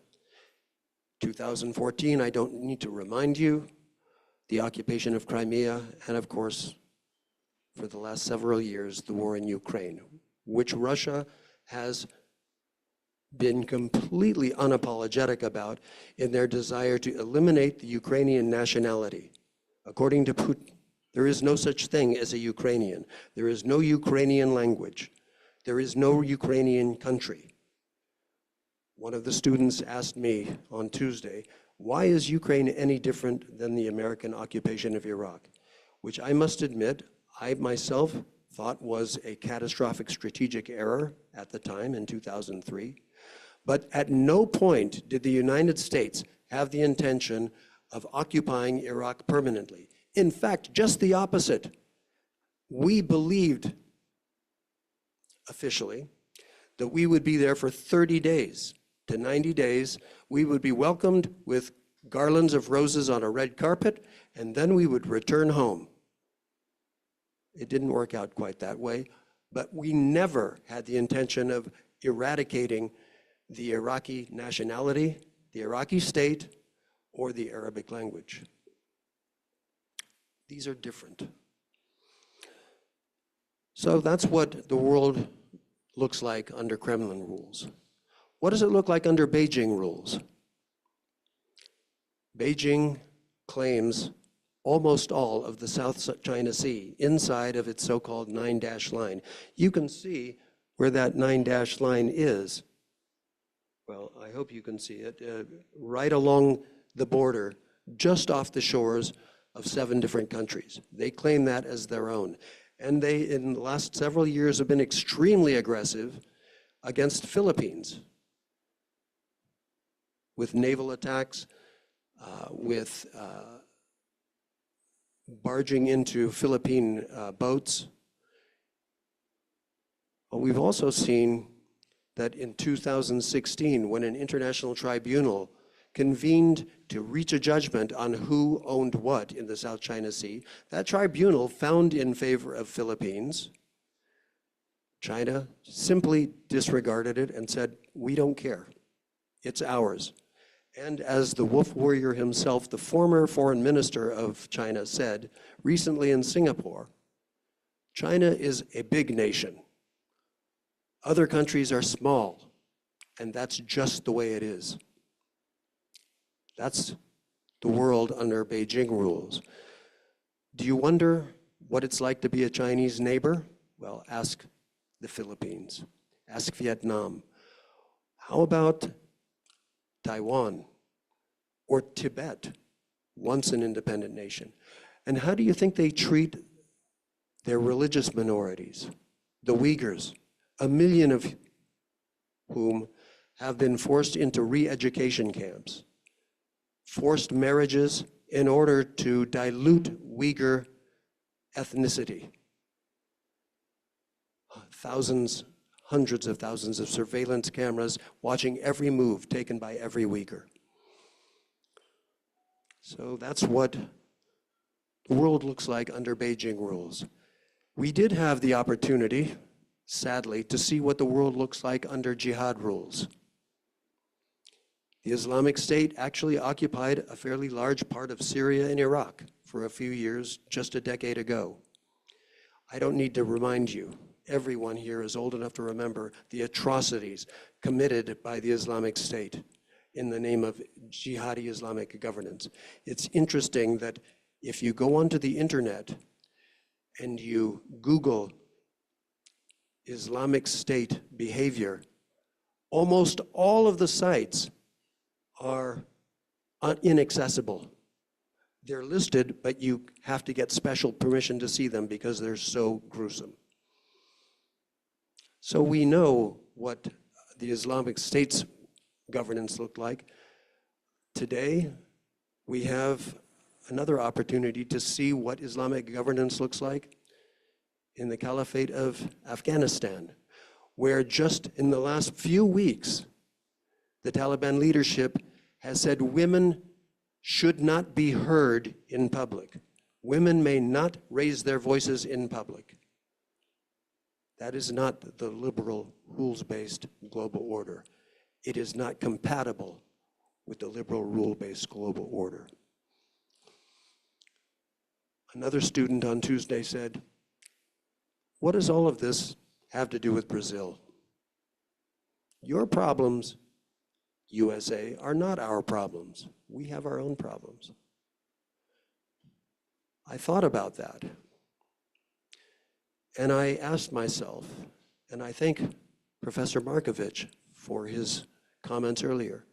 2014, I don't need to remind you, the occupation of Crimea, and of course, for the last several years, the war in Ukraine, which Russia has been completely unapologetic about in their desire to eliminate the Ukrainian nationality. According to Putin, there is no such thing as a Ukrainian. There is no Ukrainian language. There is no Ukrainian country. One of the students asked me on Tuesday, why is Ukraine any different than the American occupation of Iraq? Which I must admit, I myself thought was a catastrophic strategic error at the time in 2003. But at no point did the United States have the intention of occupying Iraq permanently. In fact, just the opposite. We believed officially that we would be there for 30 days to 90 days. We would be welcomed with garlands of roses on a red carpet, and then we would return home. It didn't work out quite that way, but we never had the intention of eradicating the Iraqi nationality, the Iraqi state, or the Arabic language. These are different. So that's what the world looks like under Kremlin rules. What does it look like under Beijing rules? Beijing claims almost all of the South China Sea inside of its so-called 9-dash line. You can see where that 9-dash line is. Well, I hope you can see it. Right along the border, just off the shores of 7 different countries. They claim that as their own. And they, in the last several years, have been extremely aggressive against Philippines with naval attacks, with barging into Philippine boats. But we've also seen that in 2016, when an international tribunal convened to reach a judgment on who owned what in the South China Sea, that tribunal found in favor of Philippines. China simply disregarded it and said, we don't care, it's ours. And as the wolf warrior himself, the former foreign minister of China, said recently in Singapore, China is a big nation. Other countries are small, and that's just the way it is. That's the world under Beijing rules. Do you wonder what it's like to be a Chinese neighbor? Well, ask the Philippines, ask Vietnam. How about Taiwan or Tibet, once an independent nation? And how do you think they treat their religious minorities? The Uyghurs, 1 million of whom have been forced into re-education camps, forced marriages in order to dilute Uyghur ethnicity. Thousands, hundreds of thousands of surveillance cameras watching every move taken by every Uyghur. So that's what the world looks like under Beijing rules. We did have the opportunity, sadly, to see what the world looks like under jihad rules. The Islamic State actually occupied a fairly large part of Syria and Iraq for a few years, just a decade ago. I don't need to remind you, everyone here is old enough to remember the atrocities committed by the Islamic State in the name of jihadi Islamic governance. It's interesting that if you go onto the internet and you Google Islamic State behavior, almost all of the sites are inaccessible. They're listed, but you have to get special permission to see them because they're so gruesome. So we know what the Islamic State's governance looked like. Today, we have another opportunity to see what Islamic governance looks like in the Caliphate of Afghanistan, where just in the last few weeks, the Taliban leadership has said women should not be heard in public. Women may not raise their voices in public. That is not the liberal, rules-based global order. It is not compatible with the liberal, rule-based global order. Another student on Tuesday said, what does all of this have to do with Brazil? Your problems, USA, are not our problems. We have our own problems. I thought about that. And I asked myself, and I thank Professor Markovich for his comments earlier,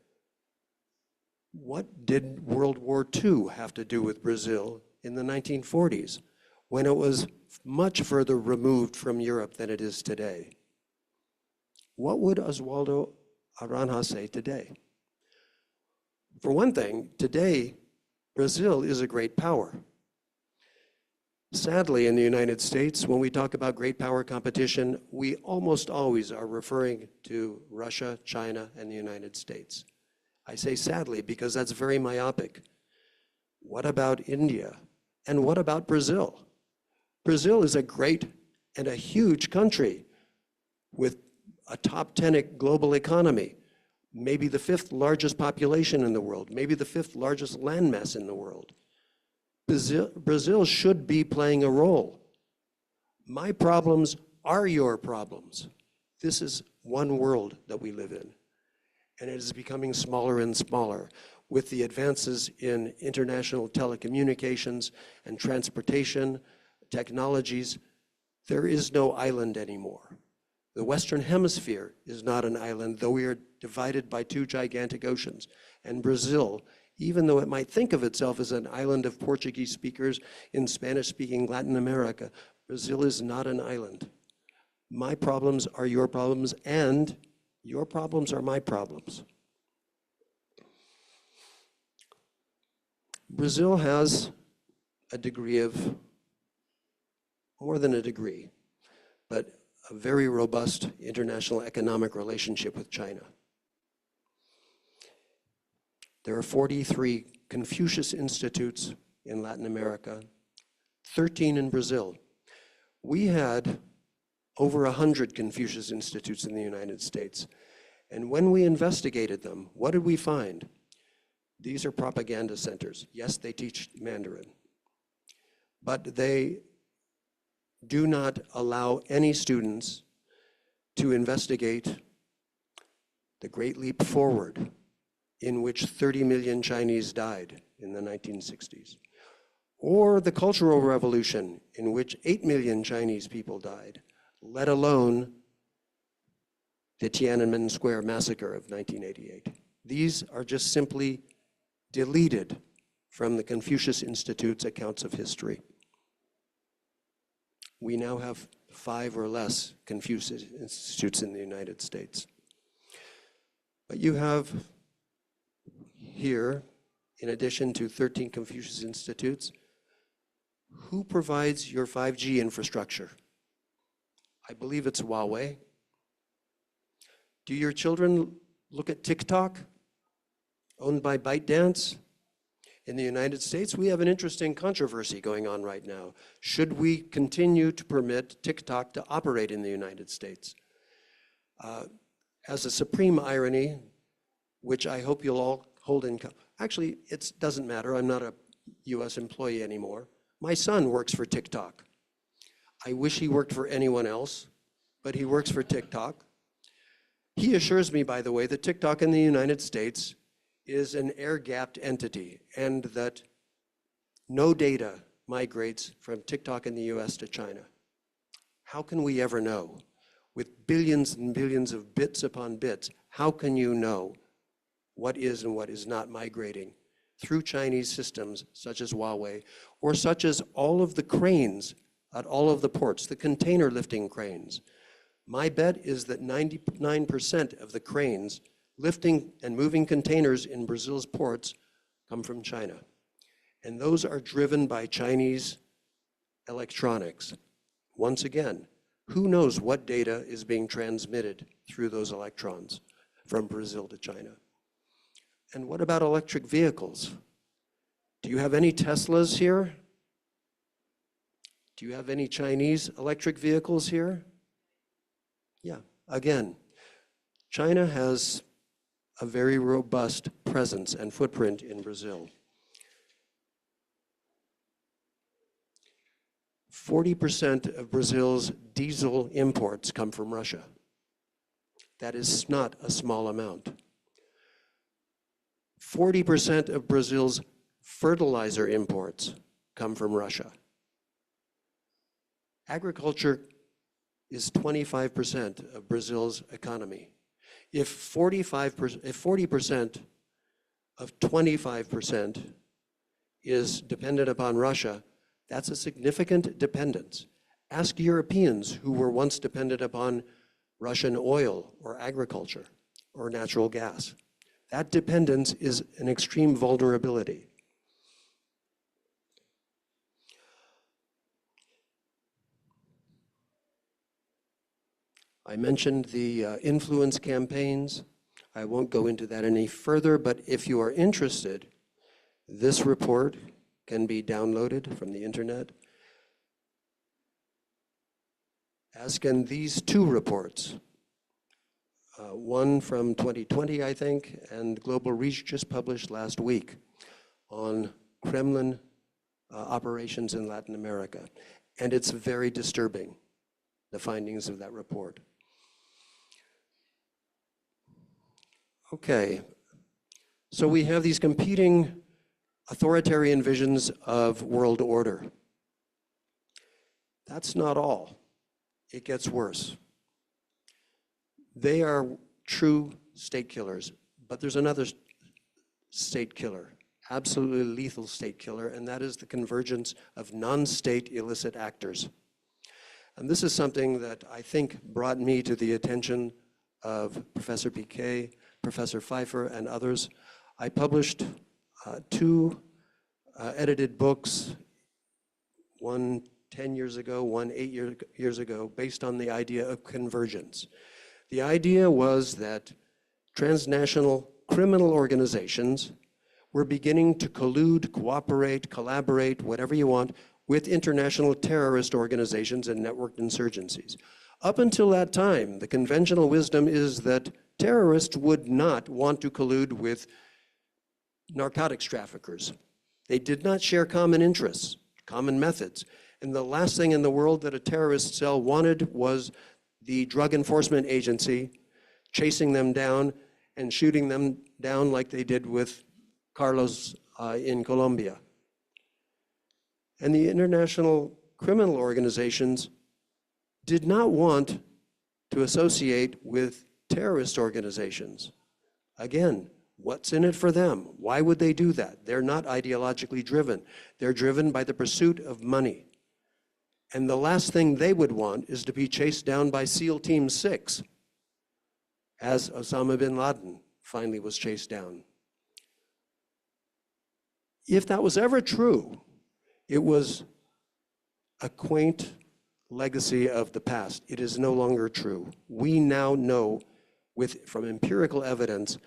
what did World War II have to do with Brazil in the 1940s, when it was much further removed from Europe than it is today? What would Oswaldo Aranha say today? For one thing, today, Brazil is a great power. Sadly, in the United States, when we talk about great power competition, we almost always are referring to Russia, China, and the United States. I say sadly because that's very myopic. What about India? And what about Brazil? Brazil is a great and a huge country with a top 10 global economy, maybe the 5th largest population in the world, maybe the 5th largest landmass in the world. Brazil should be playing a role. My problems are your problems. This is one world that we live in, and it is becoming smaller and smaller. With the advances in international telecommunications and transportation technologies, there is no island anymore. The Western Hemisphere is not an island, though we are divided by 2 gigantic oceans. And Brazil, even though it might think of itself as an island of Portuguese speakers in Spanish-speaking Latin America, Brazil is not an island. My problems are your problems, and your problems are my problems. Brazil has a degree of, more than a degree, but a very robust international economic relationship with China. There are 43 Confucius Institutes in Latin America, 13 in Brazil. We had over 100 Confucius Institutes in the United States. And when we investigated them, what did we find? These are propaganda centers. Yes, they teach Mandarin, but they do not allow any students to investigate the Great Leap Forward, in which 30 million Chinese died in the 1960s, or the Cultural Revolution, in which 8 million Chinese people died, let alone the Tiananmen Square massacre of 1988. These are just simply deleted from the Confucius Institute's accounts of history. We now have 5 or less Confucius Institutes in the United States. But you have here, in addition to 13 Confucius Institutes, who provides your 5G infrastructure? I believe it's Huawei. Do your children look at TikTok, owned by ByteDance? In the United States, we have an interesting controversy going on right now. Should we continue to permit TikTok to operate in the United States? As a supreme irony, which I hope you'll all hold in, actually, it doesn't matter. I'm not a US employee anymore. My son works for TikTok. I wish he worked for anyone else, but he works for TikTok. He assures me, by the way, that TikTok in the United States is an air-gapped entity, and that no data migrates from TikTok in the US to China. How can we ever know? With billions and billions of bits upon bits, how can you know what is and what is not migrating through Chinese systems such as Huawei, or such as all of the cranes at all of the ports, the container lifting cranes? My bet is that 99% of the cranes lifting and moving containers in Brazil's ports come from China. And those are driven by Chinese electronics. Once again, who knows what data is being transmitted through those electrons from Brazil to China? And what about electric vehicles? Do you have any Teslas here? Do you have any Chinese electric vehicles here? Yeah, again, China has a very robust presence and footprint in Brazil. 40% of Brazil's diesel imports come from Russia. That is not a small amount. 40% of Brazil's fertilizer imports come from Russia. Agriculture is 25% of Brazil's economy. If 40% of 25% is dependent upon Russia, that's a significant dependence. Ask Europeans who were once dependent upon Russian oil or agriculture or natural gas. That dependence is an extreme vulnerability. I mentioned the influence campaigns. I won't go into that any further, but if you are interested, this report can be downloaded from the internet, as can these two reports. One from 2020, I think, and Global Reach just published last week on Kremlin operations in Latin America. And it's very disturbing, the findings of that report. Okay, so we have these competing authoritarian visions of world order. That's not all. It gets worse. They are true state killers, but there's another state killer, absolutely lethal state killer, and that is the convergence of non-state illicit actors. And this is something that I think brought me to the attention of Professor Piquet, Professor Pfeiffer, and others. I published two edited books, one 10 years ago, one 8 years ago, based on the idea of convergence. The idea was that transnational criminal organizations were beginning to collude, cooperate, collaborate, whatever you want, with international terrorist organizations and networked insurgencies. Up until that time, the conventional wisdom is that terrorists would not want to collude with narcotics traffickers. They did not share common interests, common methods. And the last thing in the world that a terrorist cell wanted was the Drug Enforcement Agency chasing them down and shooting them down like they did with Carlos in Colombia. And the international criminal organizations did not want to associate with terrorist organizations. Again, what's in it for them? Why would they do that? They're not ideologically driven. They're driven by the pursuit of money. And the last thing they would want is to be chased down by SEAL Team 6, as Osama bin Laden finally was chased down. If that was ever true, it was a quaint legacy of the past. It is no longer true. We now know from empirical evidence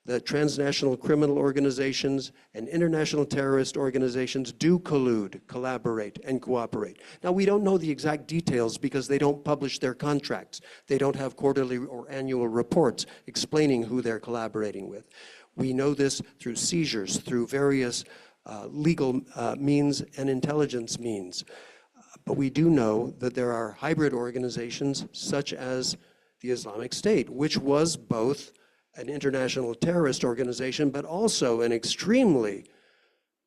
that transnational criminal organizations and international terrorist organizations do collude, collaborate, and cooperate. Now, we don't know the exact details because they don't publish their contracts. They don't have quarterly or annual reports explaining who they're collaborating with. We know this through seizures, through various legal means and intelligence means. But we do know that there are hybrid organizations such as the Islamic State, which was both an international terrorist organization, but also an extremely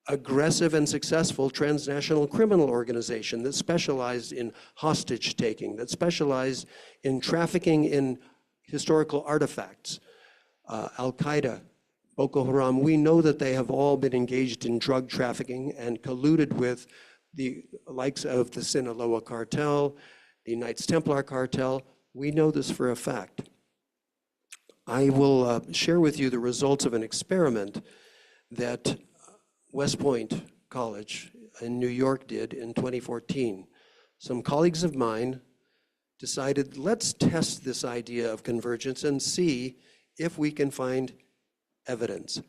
aggressive and successful transnational criminal organization that specialized in hostage taking, that specialized in trafficking in historical artifacts. Al-Qaeda, Boko Haram, we know that they have all been engaged in drug trafficking and colluded with the likes of the Sinaloa cartel, the Knights Templar cartel. We know this for a fact. I will share with you the results of an experiment that West Point College in New York did in 2014. Some colleagues of mine decided, let's test this idea of convergence and see if we can find evidence.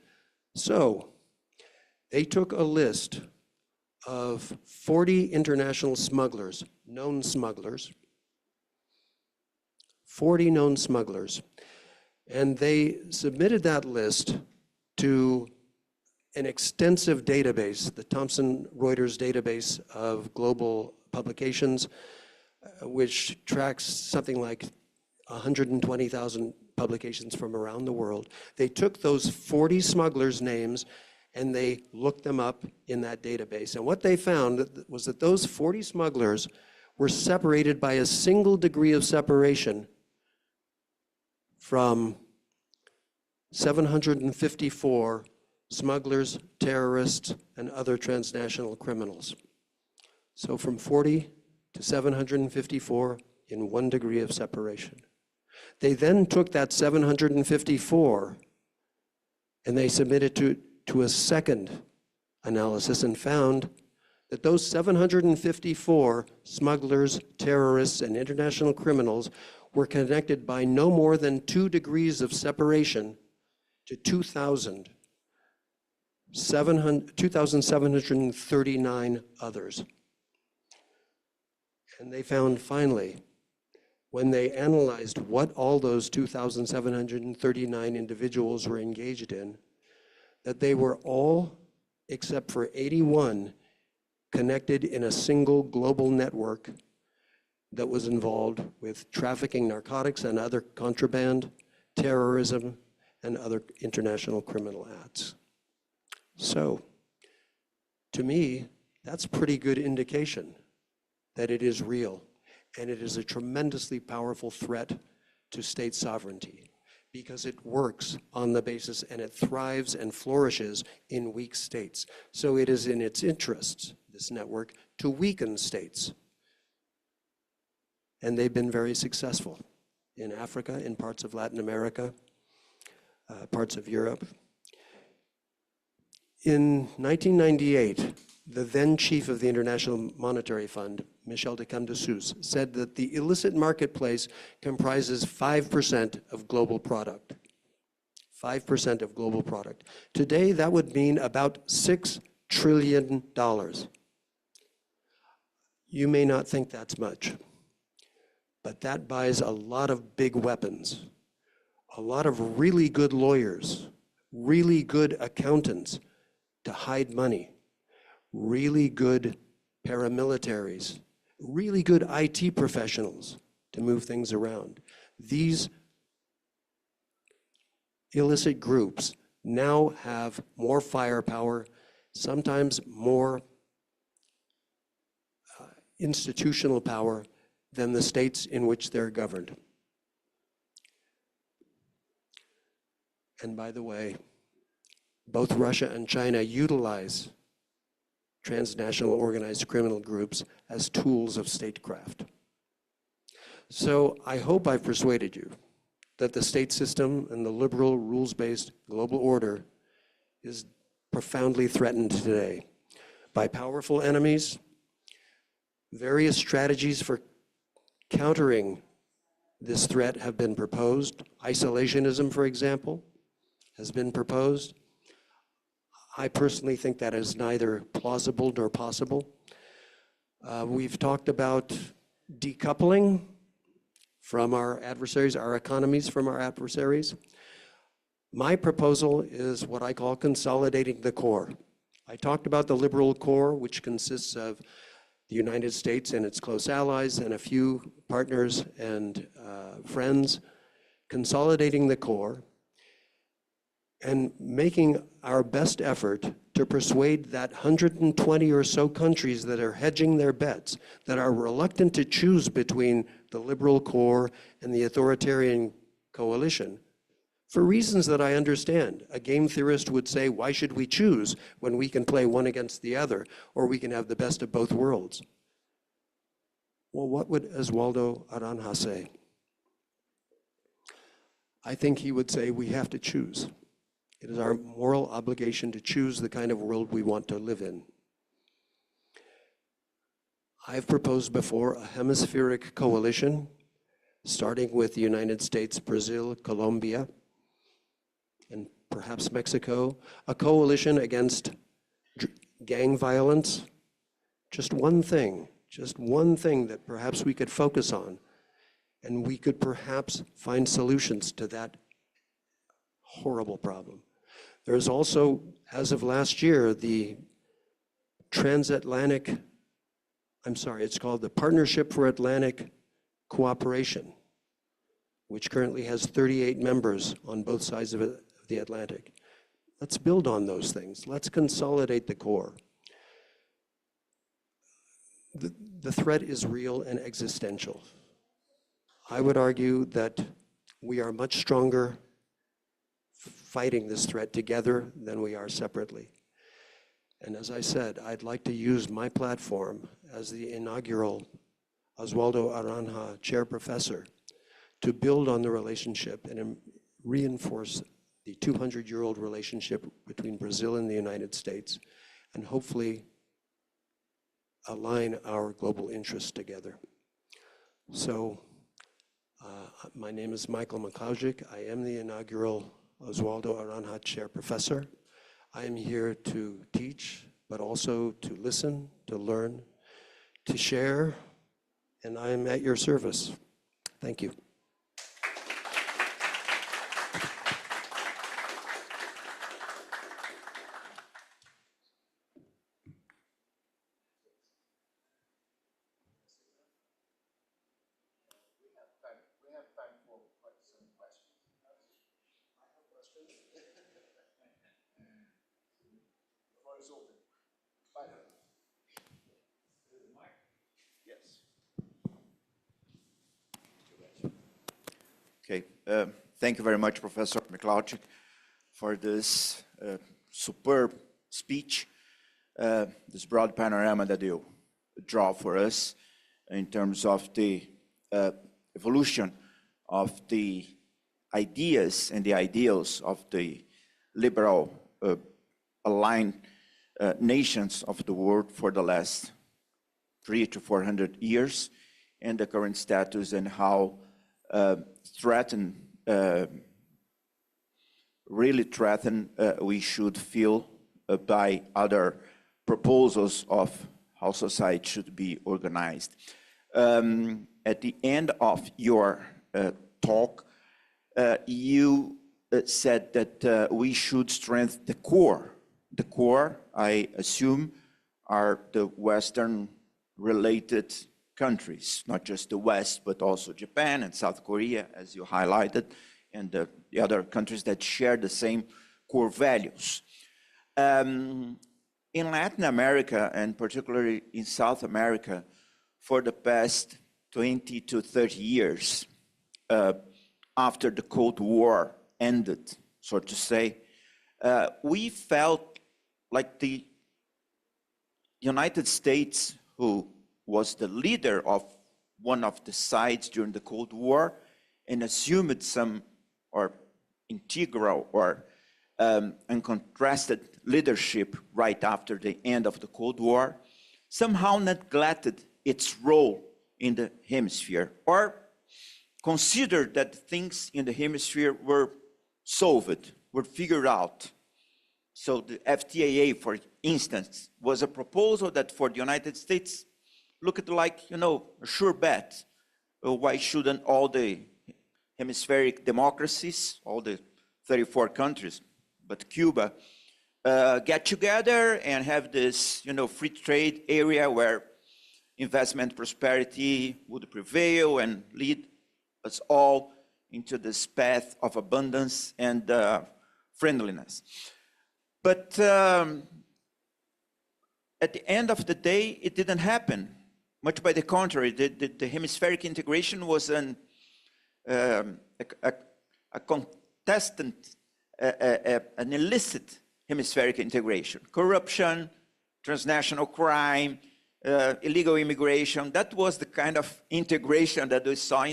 So they took a list of 40 international smugglers, known smugglers, 40 known smugglers, and they submitted that list to an extensive database, the Thomson Reuters database of global publications, which tracks something like 120,000 publications from around the world. They took those 40 smugglers' names and they looked them up in that database. And what they found was that those 40 smugglers were separated by a single degree of separation from 754 smugglers, terrorists, and other transnational criminals. So from 40 to 754 in 1 degree of separation. They then took that 754 and they submitted to a second analysis and found that those 754 smugglers, terrorists, and international criminals were connected by no more than 2 degrees of separation to 2,739 others. And they found finally, when they analyzed what all those 2,739 individuals were engaged in, that they were all, except for 81, connected in a single global network that was involved with trafficking narcotics and other contraband, terrorism, and other international criminal acts. So, to me, that's pretty good indication that it is real, and it is a tremendously powerful threat to state sovereignty, because it works on the basis and it thrives and flourishes in weak states. So it is in its interests, this network, to weaken states. And they've been very successful in Africa, in parts of Latin America, parts of Europe. In 1998, the then chief of the International Monetary Fund, Michel de Camdessus, said that the illicit marketplace comprises 5% of global product. 5% of global product. Today, that would mean about $6 trillion. You may not think that's much, but that buys a lot of big weapons, a lot of really good lawyers, really good accountants to hide money, really good paramilitaries, really good IT professionals to move things around. These illicit groups now have more firepower, sometimes more institutional power than the states in which they're governed. And by the way, both Russia and China utilize transnational organized criminal groups as tools of statecraft. So I hope I've persuaded you that the state system and the liberal rules-based global order is profoundly threatened today by powerful enemies. Various strategies for countering this threat have been proposed. Isolationism, for example, has been proposed. I personally think that is neither plausible nor possible. We've talked about decoupling from our adversaries, our economies from our adversaries. My proposal is what I call consolidating the core. I talked about the liberal core, which consists of the United States and its close allies and a few partners and friends, consolidating the core and making our best effort to persuade that 120 or so countries that are hedging their bets, that are reluctant to choose between the liberal core and the authoritarian coalition, for reasons that I understand. A game theorist would say, why should we choose when we can play one against the other, or we can have the best of both worlds? Well, what would Oswaldo Aranha say? I think he would say we have to choose. It is our moral obligation to choose the kind of world we want to live in. I've proposed before a hemispheric coalition, starting with the United States, Brazil, Colombia, and perhaps Mexico, a coalition against gang violence. Just one thing that perhaps we could focus on, and we could perhaps find solutions to that horrible problem. There's also, as of last year, the it's called the Partnership for Atlantic Cooperation, which currently has 38 members on both sides of the Atlantic. Let's build on those things. Let's consolidate the core. The threat is real and existential. I would argue that we are much stronger fighting this threat together than we are separately. And as I said, I'd like to use my platform as the inaugural Oswaldo Aranha Chair Professor to build on the relationship and reinforce the 200-year-old relationship between Brazil and the United States, and hopefully align our global interests together. So My name is Michael Maklauzik. I am the inaugural Oswaldo Aranha Chair Professor. I am here to teach, but also to listen, to learn, to share, and I am at your service. Thank you. Okay, thank you very much, Professor Maklauzik, for this superb speech, this broad panorama that you draw for us in terms of the evolution of the ideas and the ideals of the liberal aligned nations of the world for the last 300 to 400 years, and the current status and how really threatened we should feel by other proposals of how society should be organized. At the end of your talk, you said that we should strengthen the core. The core, I assume, are the Western related countries, not just the West, but also Japan and South Korea, as you highlighted, and the other countries that share the same core values. In Latin America, and particularly in South America, for the past 20 to 30 years, after the Cold War ended, so to say, we felt like the United States, who was the leader of one of the sides during the Cold War and assumed some or integral or uncontrasted leadership right after the end of the Cold War, somehow neglected its role in the hemisphere or considered that things in the hemisphere were solved, were figured out. So the FTAA, for instance, was a proposal that for the United States looked like, a sure bet. Why shouldn't all the hemispheric democracies, all the 34 countries, but Cuba, get together and have this, free trade area where investment prosperity would prevail and lead us all into this path of abundance and friendliness. But at the end of the day, it didn't happen. Much by the contrary, the hemispheric integration was a contestant, an illicit hemispheric integration. Corruption, transnational crime, illegal immigration, that was the kind of integration that we saw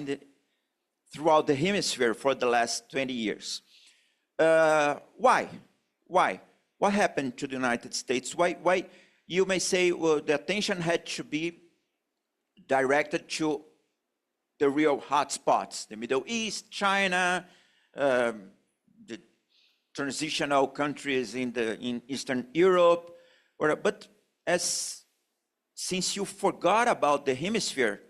throughout the hemisphere for the last 20 years. Why? What happened to the United States? Why? You may say, well, the attention had to be directed to the real hotspots, the Middle East, China, the transitional countries in Eastern Europe. But since you forgot about the hemisphere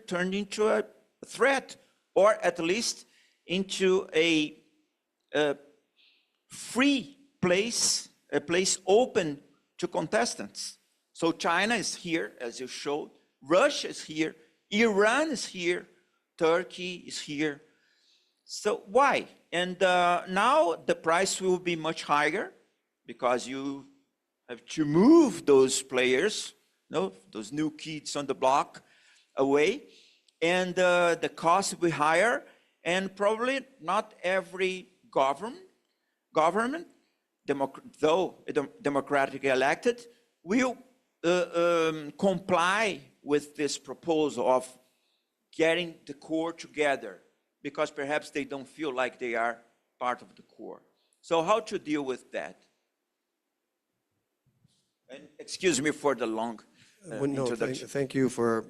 turned into a threat, or at least into a free place, a place open to contestants. So China is here, as you showed. Russia is here, Iran is here, Turkey is here. So why? And now the price will be much higher because you have to move those players, those new kids on the block away, and the cost will be higher, and probably not every government, though democratically elected, will comply with this proposal of getting the core together, because perhaps they don't feel like they are part of the core. So how to deal with that? And excuse me for the long introduction. Thank you for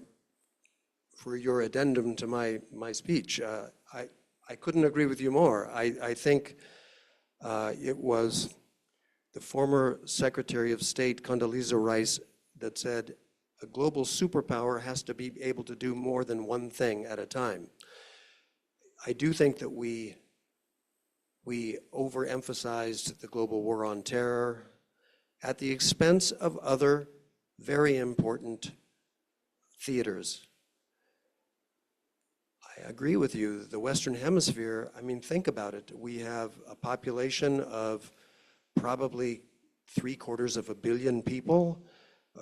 for your addendum to my speech. I couldn't agree with you more. I think it was the former Secretary of State, Condoleezza Rice, that said, a global superpower has to be able to do more than one thing at a time. I do think that we overemphasized the global war on terror at the expense of other very important theaters. I agree with you. The Western Hemisphere, I mean, think about it. We have a population of probably 750 million people.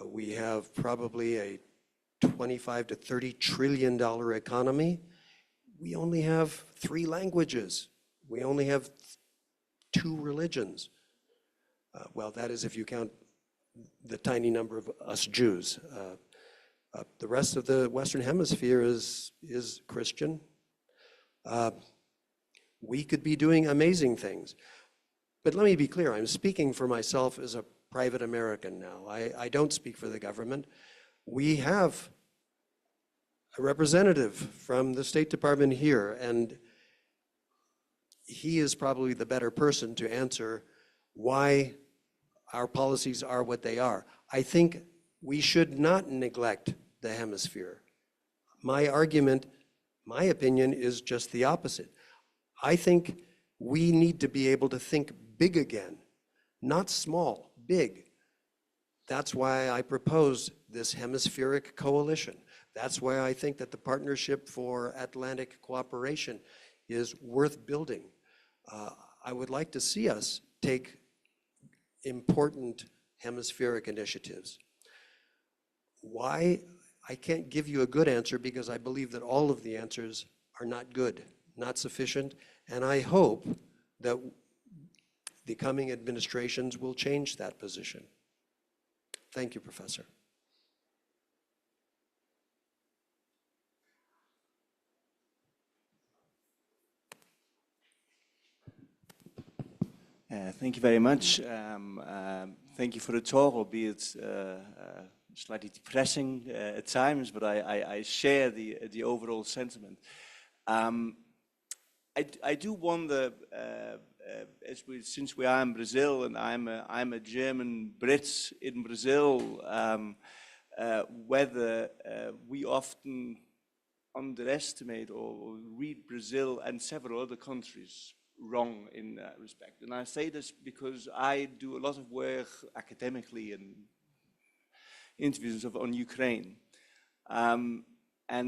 We have probably a $25 to $30 trillion economy. We only have 3 languages. We only have 2 religions. Well, that is if you count the tiny number of us Jews. The rest of the Western Hemisphere is Christian. We could be doing amazing things. But let me be clear, I'm speaking for myself as a private American now. I don't speak for the government. We have a representative from the State Department here, and he is probably the better person to answer why our policies are what they are. I think we should not neglect the hemisphere. My argument, my opinion, is just the opposite. I think we need to be able to think big again, not small, big. That's why I propose this hemispheric coalition. That's why I think that the Partnership for Atlantic Cooperation is worth building. I would like to see us take important hemispheric initiatives. Why? I can't give you a good answer because I believe that all of the answers are not good, not sufficient, and I hope that the coming administrations will change that position. Thank you, Professor. Thank you very much. Thank you for the talk, albeit slightly depressing at times, but I share the overall sentiment. I do wonder, since we are in Brazil and I'm a German Brit in Brazil, whether we often underestimate or read Brazil and several other countries wrong in that respect. And I say this because I do a lot of work academically and interviews on Ukraine. And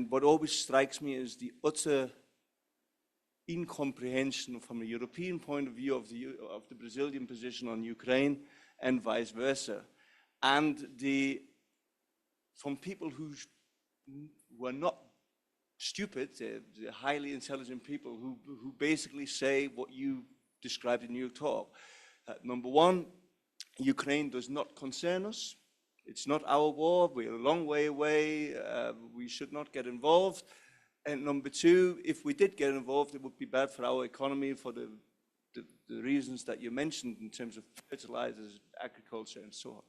what always strikes me is the utter incomprehension from a European point of view of the Brazilian position on Ukraine and vice versa. And from people who were not stupid, they're highly intelligent people who basically say what you described in your talk. Number one, Ukraine does not concern us. It's not our war. We're a long way away. We should not get involved. And number two, if we did get involved, it would be bad for our economy for the reasons that you mentioned in terms of fertilizers, agriculture, and so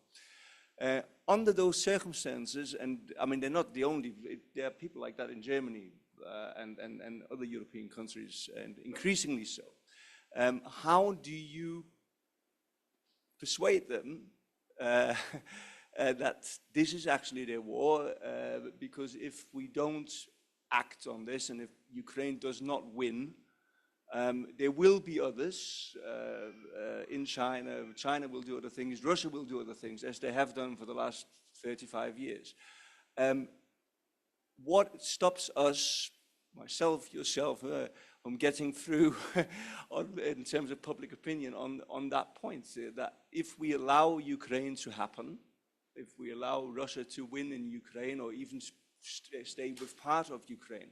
on. Under those circumstances, and I mean, they're not the only, there are people like that in Germany and other European countries, and increasingly so. How do you persuade them that this is actually their war? Because if we don't act on this, and if Ukraine does not win, there will be others in China. China will do other things. Russia will do other things, as they have done for the last 35 years. What stops us, myself, yourself, from getting through in terms of public opinion on that point? That if we allow Ukraine to happen, if we allow Russia to win in Ukraine, or even stay with part of Ukraine,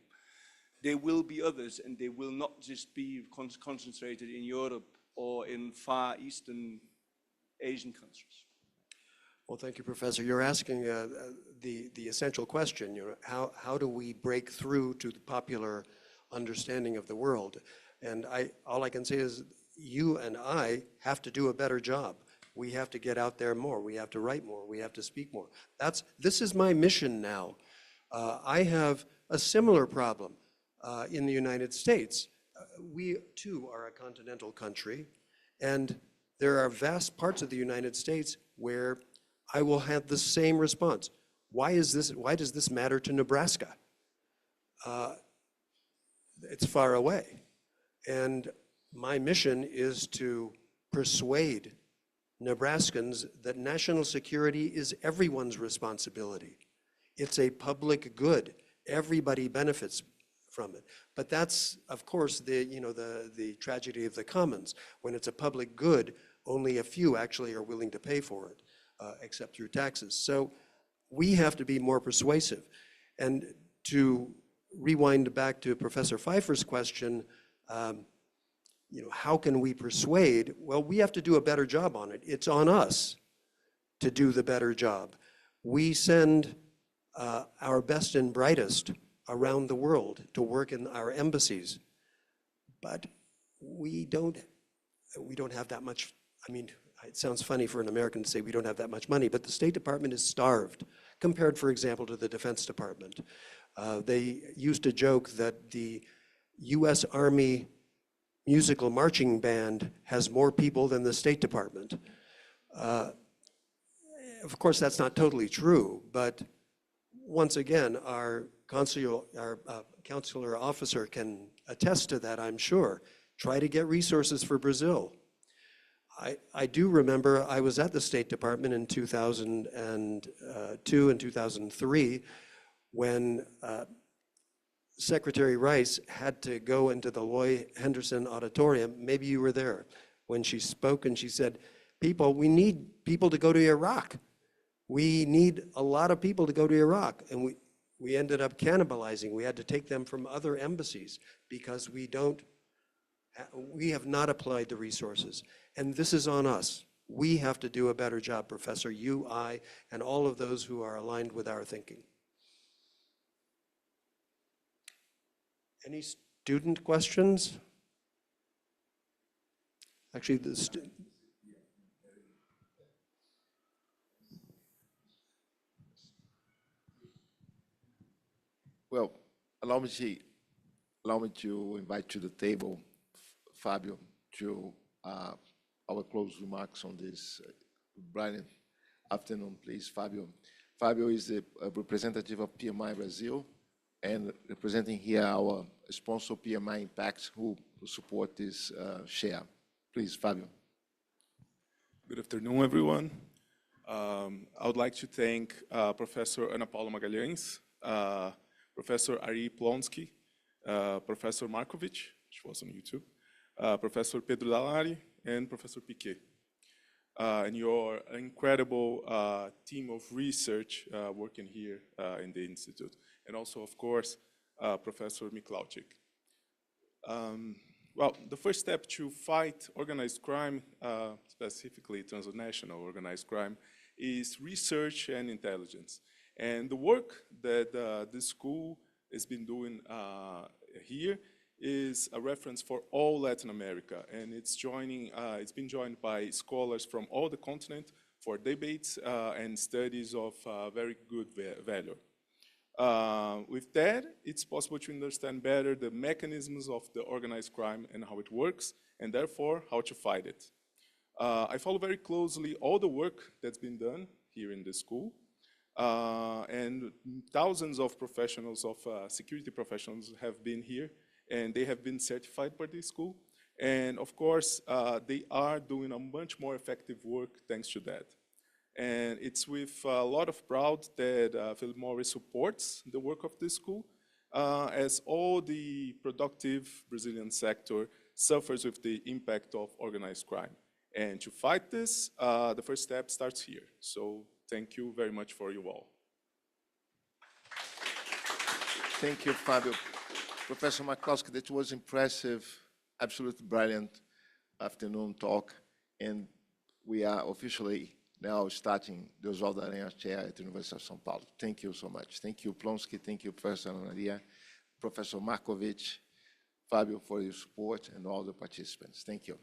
there will be others, and they will not just be concentrated in Europe or in Far Eastern Asian countries. Well, thank you, Professor. You're asking the essential question, you know, how do we break through to the popular understanding of the world? And all I can say is you and I have to do a better job. We have to get out there more. We have to write more. We have to speak more. This is my mission now. I have a similar problem in the United States. We too are a continental country, and there are vast parts of the United States where I will have the same response. Why does this matter to Nebraska? It's far away. And my mission is to persuade Nebraskans that national security is everyone's responsibility. It's a public good. Everybody benefits from it. But that's, of course, the tragedy of the commons. When it's a public good, only a few actually are willing to pay for it, except through taxes. So we have to be more persuasive. And to rewind back to Professor Pfeiffer's question, how can we persuade? Well, we have to do a better job on it. It's on us to do the better job. We send our best and brightest around the world to work in our embassies, but we don't have that much. I mean, it sounds funny for an American to say we don't have that much money, but the State Department is starved compared, for example, to the Defense Department. They used to joke that the U.S. Army musical marching band has more people than the State Department. Of course, that's not totally true, but once again, our consular officer can attest to that, I'm sure. Try to get resources for Brazil. I do remember I was at the State Department in 2002 and 2003 when Secretary Rice had to go into the Loy Henderson Auditorium. Maybe you were there when she spoke, and she said, we need people to go to Iraq. We need a lot of people to go to Iraq. And we ended up cannibalizing. We had to take them from other embassies because we have not applied the resources. And this is on us. We have to do a better job, Professor, you, I, and all of those who are aligned with our thinking. Any student questions? Actually, well, allow me to invite to the table Fabio to our close remarks on this brilliant afternoon, please. Fabio is a representative of PMI Brazil and representing here our sponsor PMI Impact who support this share. Please, Fabio. Good afternoon, everyone. I would like to thank Professor Ana Paula Magalhães, Professor Ari Plonsky, Professor Markovich, which was on YouTube, Professor Pedro Dallari, and Professor Piquet, and your incredible team of research working here in the Institute, and also, of course, Professor Miklauczyk. Well, the first step to fight organized crime, specifically transnational organized crime, is research and intelligence. And the work that this school has been doing here is a reference for all Latin America, and it's been joined by scholars from all the continent for debates and studies of very good value. With that, it's possible to understand better the mechanisms of the organized crime and how it works, and therefore how to fight it. I follow very closely all the work that's been done here in the school, and thousands of professionals, security professionals have been here, and they have been certified by the school. And of course, they are doing a much more effective work thanks to that. And it's with a lot of pride that Philip Morris supports the work of this school, as all the productive Brazilian sector suffers with the impact of organized crime. And to fight this, the first step starts here. So thank you very much for you all. Thank you, Fabio. Professor Markowski, that was impressive, absolutely brilliant afternoon talk. And we are officially now starting the Oswaldo Aranha Chair at the University of São Paulo. Thank you so much. Thank you, Plonsky. Thank you, Professor Aranha, Professor Markovich, Fabio, for your support, and all the participants. Thank you.